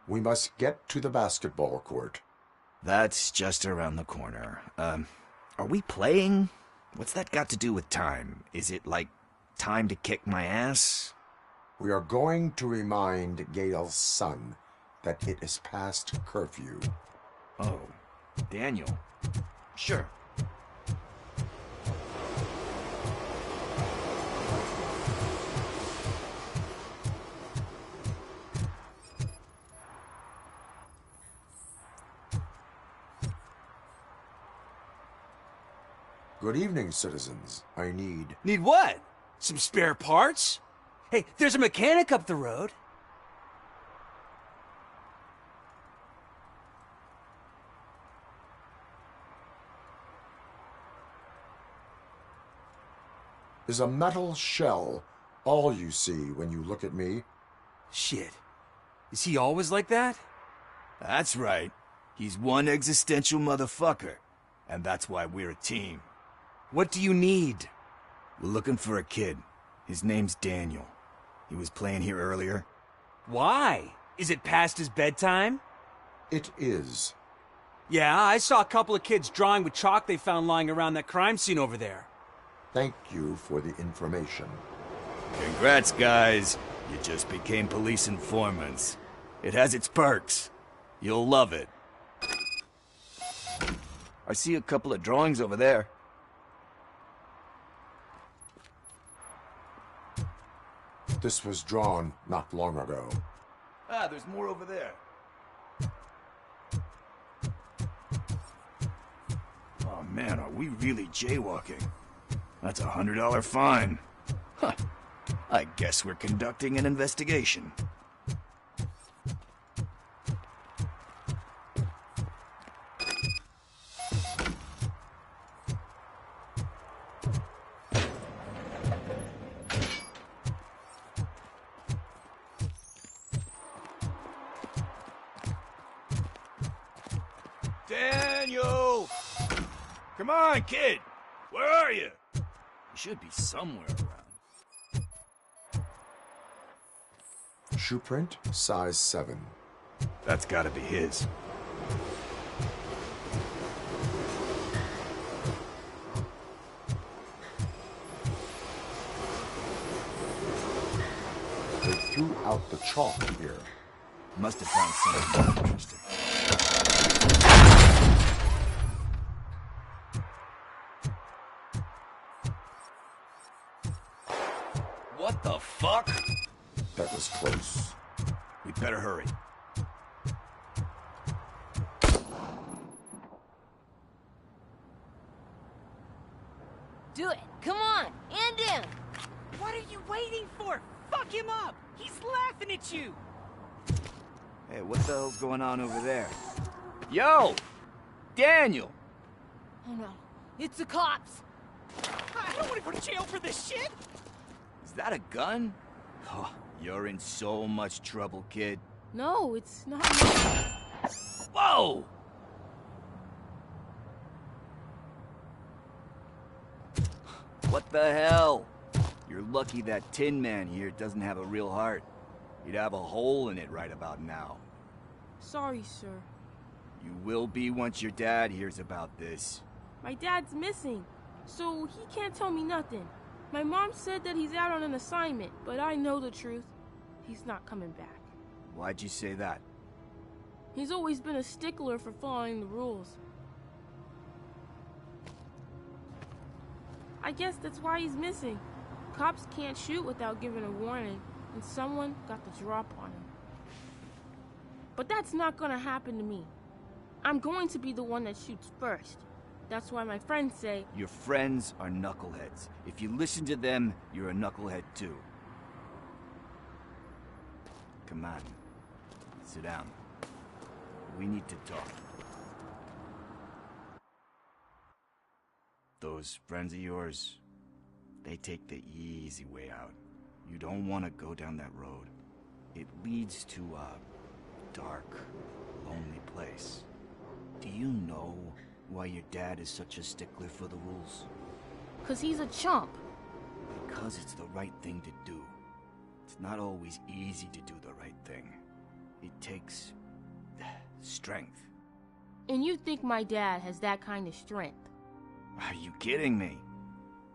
We must get to the basketball court. That's just around the corner. Are we playing? What's that got to do with time? Is it like time to kick my ass? We are going to remind Gail's son that it is past curfew. Oh, Daniel. Sure. Good evening, citizens. I need... Need what? Some spare parts? Hey, there's a mechanic up the road. Is a metal shell all you see when you look at me? Shit. Is he always like that? That's right. He's one existential motherfucker. And that's why we're a team. What do you need? We're looking for a kid. His name's Daniel. He was playing here earlier. Why? Is it past his bedtime? It is. Yeah, I saw a couple of kids drawing with chalk they found lying around that crime scene over there. Thank you for the information. Congrats, guys. You just became police informants. It has its perks. You'll love it. I see a couple of drawings over there. This was drawn not long ago. Ah, there's more over there. Oh man, are we really jaywalking? That's a $100 fine. Huh. I guess we're conducting an investigation. Daniel! Come on, kid! Where are you? You should be somewhere around. Shoe print, size 7. That's gotta be his. They threw out the chalk here. Must have found something more interesting. What the fuck? That was close. We better hurry. Do it. Come on. End him. What are you waiting for? Fuck him up. He's laughing at you. Hey, what the hell's going on over there? Yo! Daniel! Oh no. It's the cops. I don't want to go to jail for this shit. Is that a gun? Oh, you're in so much trouble, kid. No, it's not. Whoa! What the hell? You're lucky that Tin Man here doesn't have a real heart. He'd have a hole in it right about now. Sorry, sir. You will be once your dad hears about this. My dad's missing, so he can't tell me nothing. My mom said that he's out on an assignment, but I know the truth. He's not coming back. Why'd you say that? He's always been a stickler for following the rules. I guess that's why he's missing. Cops can't shoot without giving a warning, and someone got the drop on him. But that's not gonna happen to me. I'm going to be the one that shoots first. That's why my friends say... Your friends are knuckleheads. If you listen to them, you're a knucklehead too. Come on. Sit down. We need to talk. Those friends of yours, they take the easy way out. You don't want to go down that road. It leads to a dark, lonely place. Do you know why your dad is such a stickler for the rules? 'Cause he's a chump. Because it's the right thing to do. It's not always easy to do the right thing. It takes strength. And you think my dad has that kind of strength? Are you kidding me?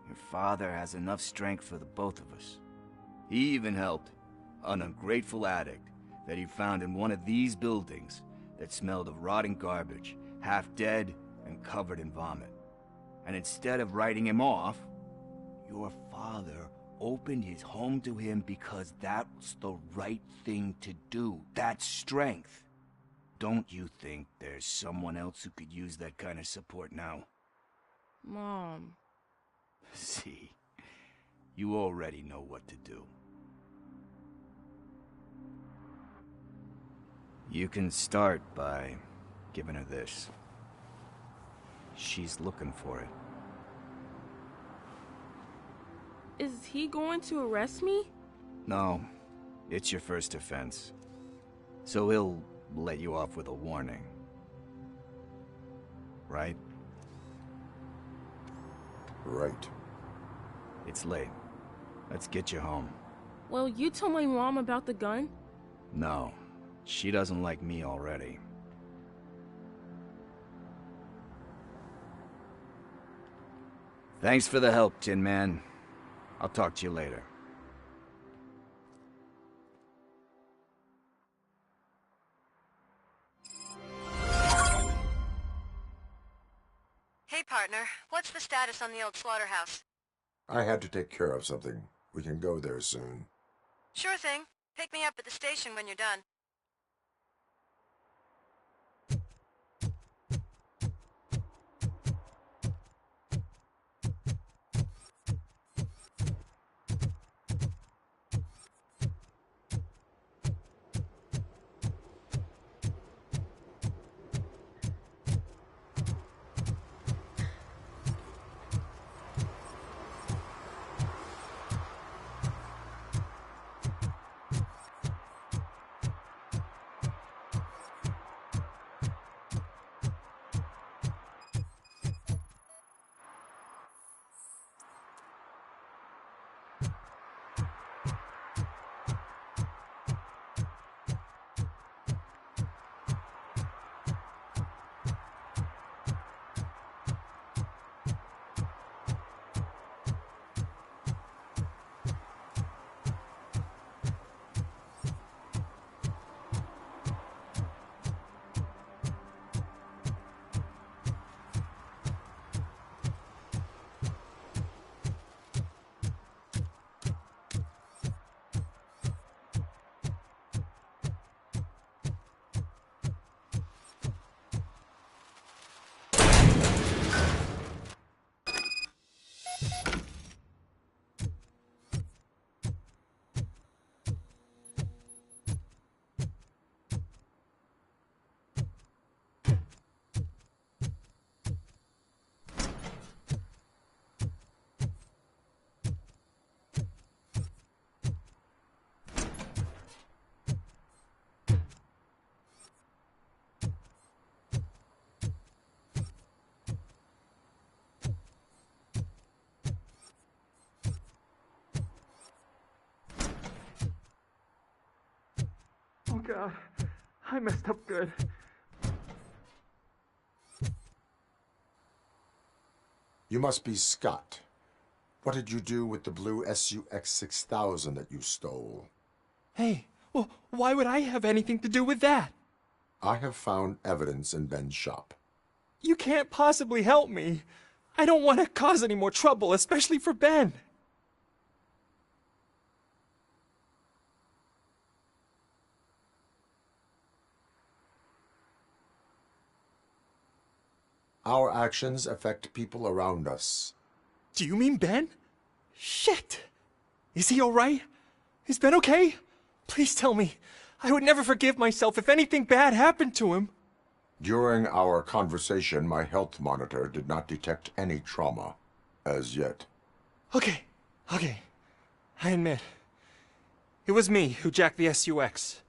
Your father has enough strength for the both of us. He even helped an ungrateful addict that he found in one of these buildings that smelled of rotting garbage, half dead and covered in vomit. And instead of writing him off, your father opened his home to him because that was the right thing to do. That's strength. Don't you think there's someone else who could use that kind of support now? Mom. See, you already know what to do. You can start by giving her this. She's looking for it. Is he going to arrest me? No, it's your first offense. So he'll let you off with a warning. Right? Right. It's late. Let's get you home. Well, you told my mom about the gun? No, she doesn't like me already. Thanks for the help, Tin Man. I'll talk to you later. Hey, partner. What's the status on the old slaughterhouse? I had to take care of something. We can go there soon. Sure thing. Pick me up at the station when you're done. Oh God, I messed up good. You must be Scott. What did you do with the blue SUX 6000 that you stole? Hey, well, why would I have anything to do with that? I have found evidence in Ben's shop. You can't possibly help me. I don't want to cause any more trouble, especially for Ben. Our actions affect people around us. Do you mean Ben? Shit! Is he alright? Is Ben okay? Please tell me. I would never forgive myself if anything bad happened to him. During our conversation, my health monitor did not detect any trauma. As yet. Okay. I admit. It was me who jacked the SUX.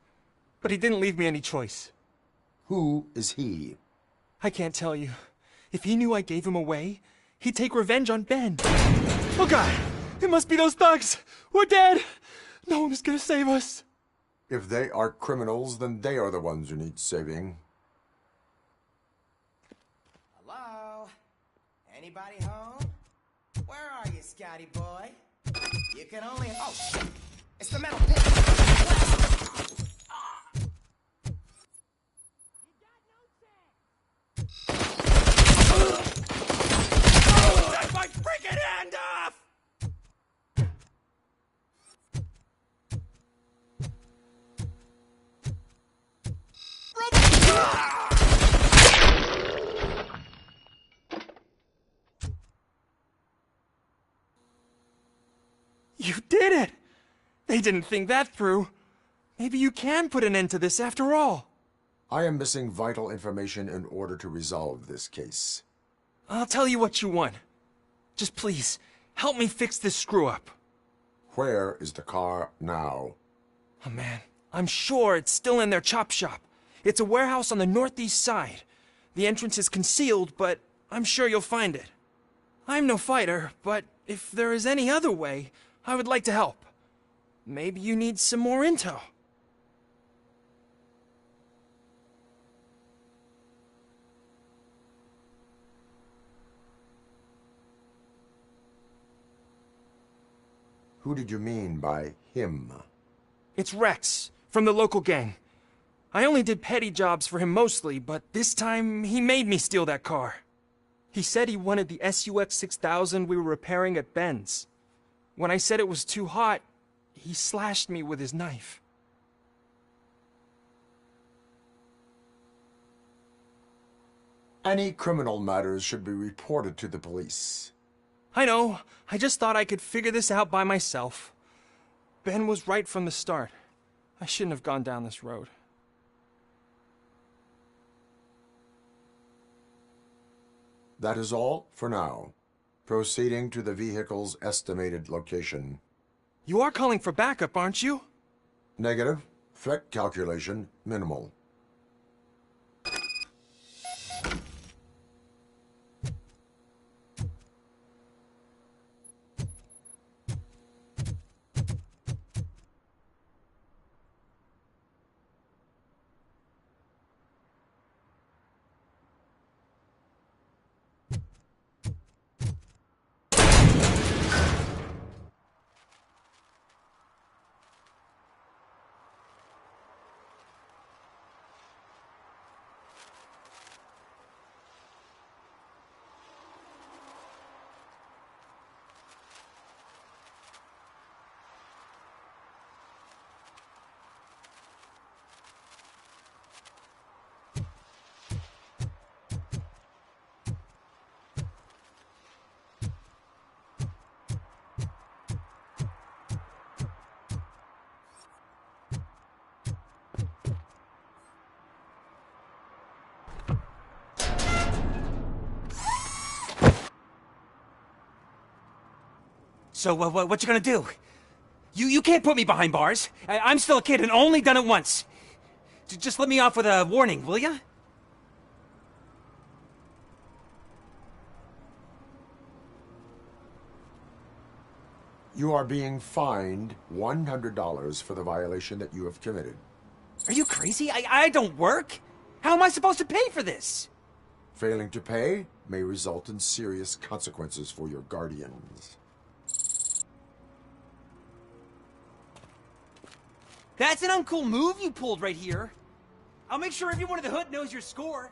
But he didn't leave me any choice. Who is he? I can't tell you. If he knew I gave him away, he'd take revenge on Ben. Oh God! It must be those thugs! We're dead! No one is gonna save us. If they are criminals, then they are the ones who need saving. Anybody home? Where are you, Scotty boy? You can only... Oh, shit! It's the metal pit! Take my freaking hand off! You did it! They didn't think that through. Maybe you can put an end to this after all. I am missing vital information in order to resolve this case. I'll tell you what you want. Just please, help me fix this screw-up. Where is the car now? Oh man, I'm sure it's still in their chop shop. It's a warehouse on the northeast side. The entrance is concealed, but I'm sure you'll find it. I'm no fighter, but if there is any other way, I would like to help. Maybe you need some more intel. Who did you mean by him? It's Rex, from the local gang. I only did petty jobs for him mostly, but this time he made me steal that car. He said he wanted the SUX 6000 we were repairing at Ben's. When I said it was too hot, he slashed me with his knife. Any criminal matters should be reported to the police. I know. I just thought I could figure this out by myself. Ben was right from the start. I shouldn't have gone down this road. That is all for now. Proceeding to the vehicle's estimated location. You are calling for backup, aren't you? Negative. Threat calculation minimal. So, what you gonna do? You can't put me behind bars. I'm still a kid and only done it once. Just let me off with a warning, will ya? You are being fined $100 for the violation that you have committed. Are you crazy? I don't work. How am I supposed to pay for this? Failing to pay may result in serious consequences for your guardians. That's an uncool move you pulled right here. I'll make sure everyone in the hood knows your score.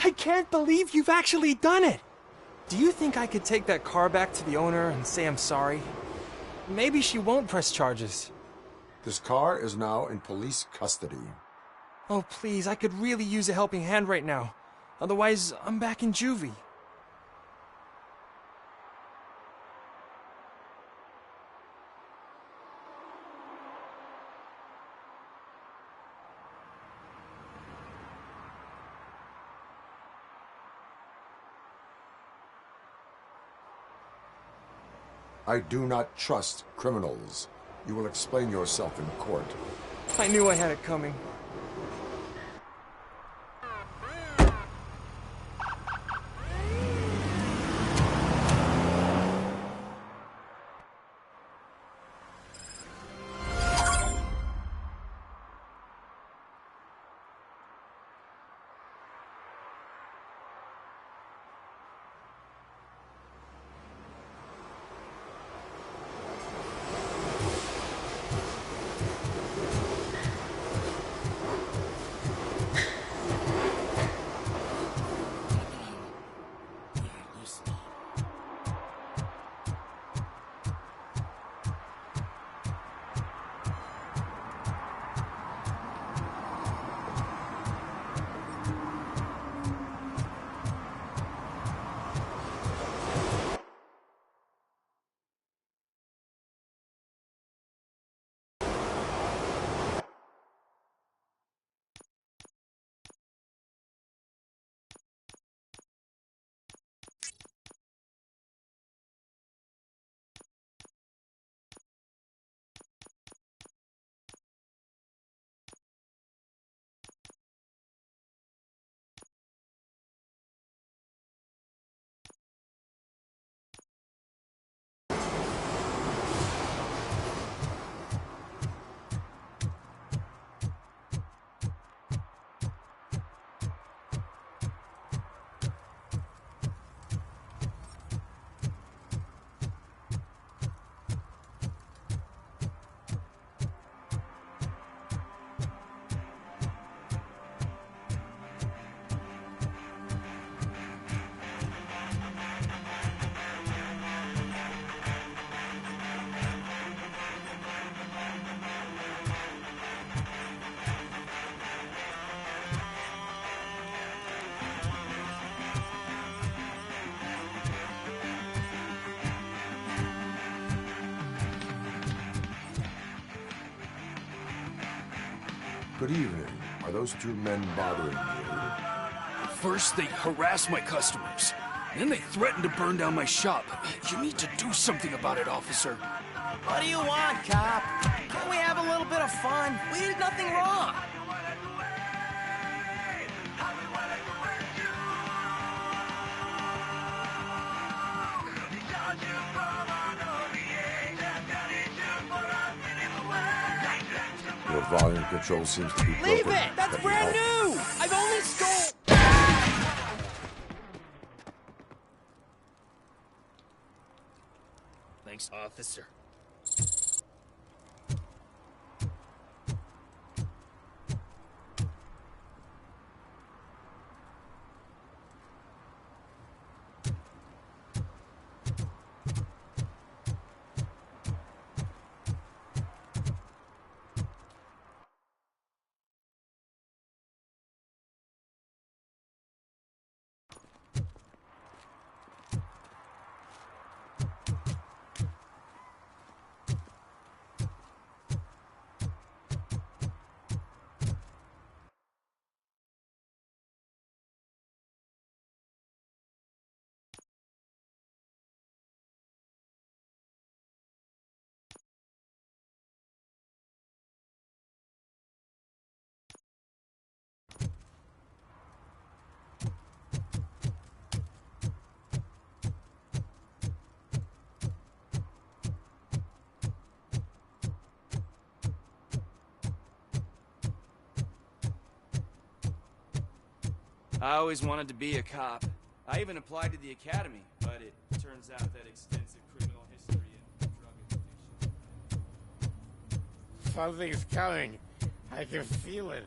I can't believe you've actually done it! Do you think I could take that car back to the owner and say I'm sorry? Maybe she won't press charges. This car is now in police custody. Oh, please, I could really use a helping hand right now. Otherwise, I'm back in juvie. I do not trust criminals. You will explain yourself in court. I knew I had it coming. Good evening. Are those two men bothering you? First, they harass my customers. Then they threaten to burn down my shop. You need to do something about it, officer. What do you want, cop? Can't we have a little bit of fun? We did nothing wrong. Your volume control seems to be broken. Leave it! That's Let me brand help. new! I've only stole... Thanks, officer. I always wanted to be a cop. I even applied to the academy, but it turns out that extensive criminal history and drug addiction... Something's coming. I can feel it.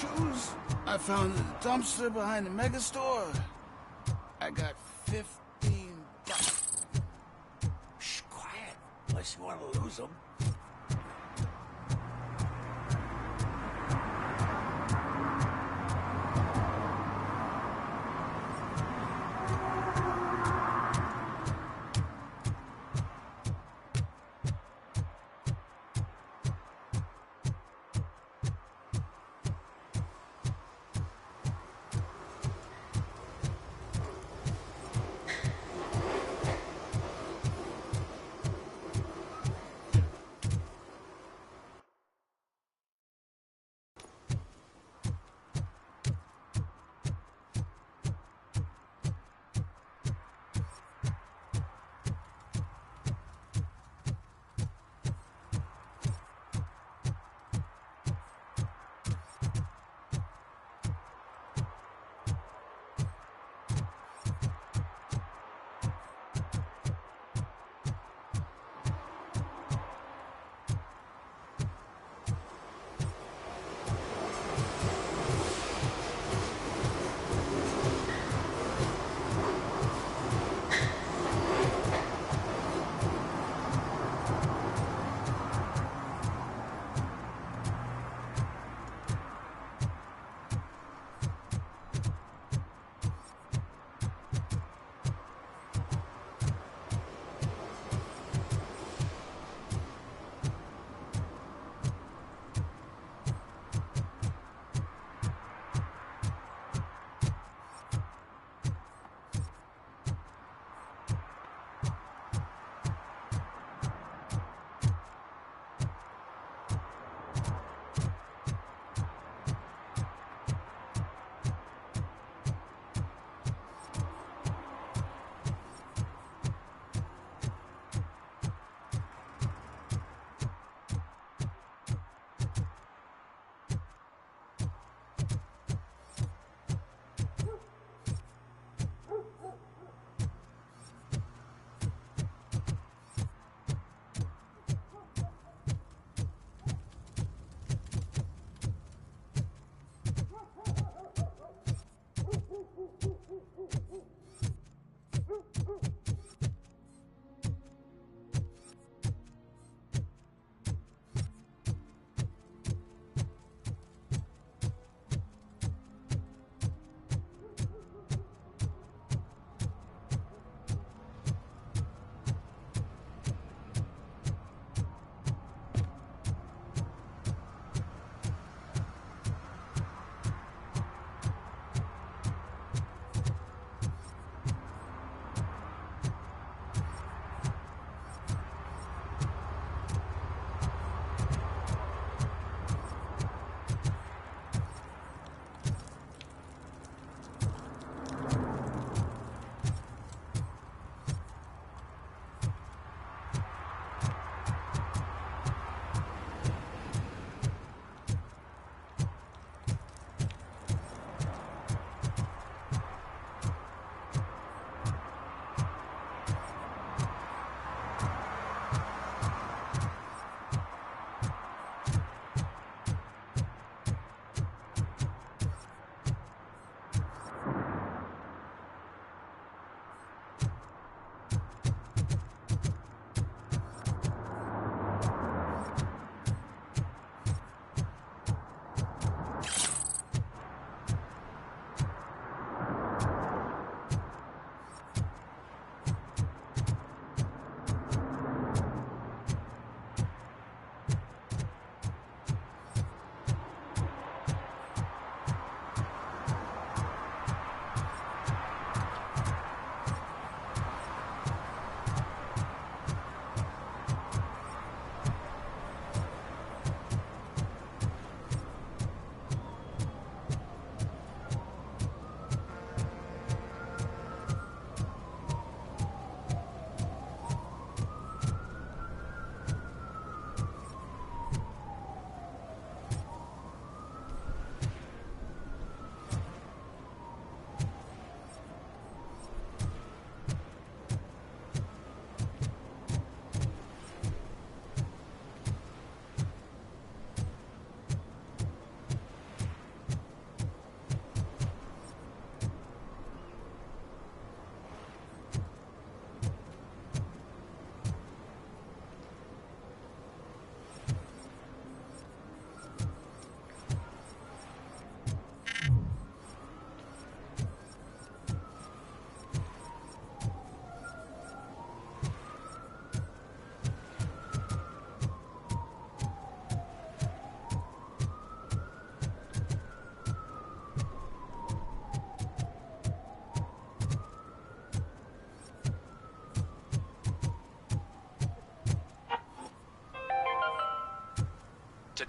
shoes I found in the dumpster behind the mega store. I got $15. Shh, quiet. Unless you want to lose them.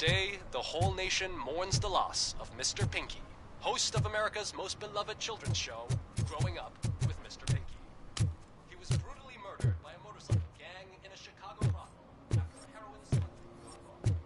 Today, the whole nation mourns the loss of Mr. Pinky, host of America's most beloved children's show, Growing Up with Mr. Pinky. He was brutally murdered by a motorcycle gang in a Chicago brothel after a heroin smuggling gone wrong.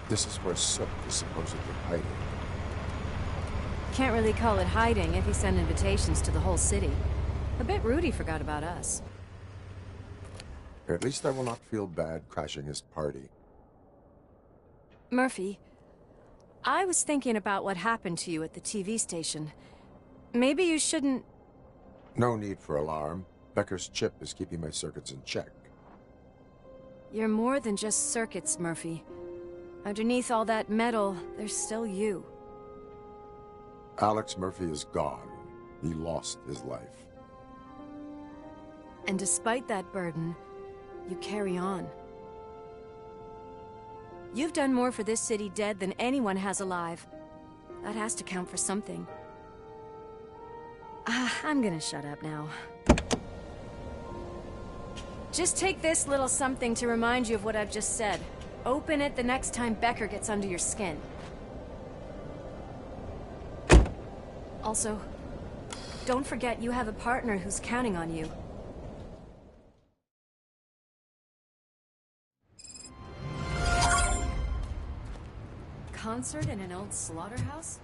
This is where Sook is supposedly hiding. Can't really call it hiding if he sent invitations to the whole city. A bit rude he forgot about us. At least I will not feel bad crashing his party. Murphy, I was thinking about what happened to you at the TV station. Maybe you shouldn't... No need for alarm. Becker's chip is keeping my circuits in check. You're more than just circuits, Murphy. Underneath all that metal, there's still you. Alex Murphy is gone. He lost his life. And despite that burden, you carry on. You've done more for this city dead than anyone has alive. That has to count for something. I'm gonna shut up now. Just take this little something to remind you of what I've just said. Open it the next time Becker gets under your skin. Also, don't forget you have a partner who's counting on you. Concert in an old slaughterhouse?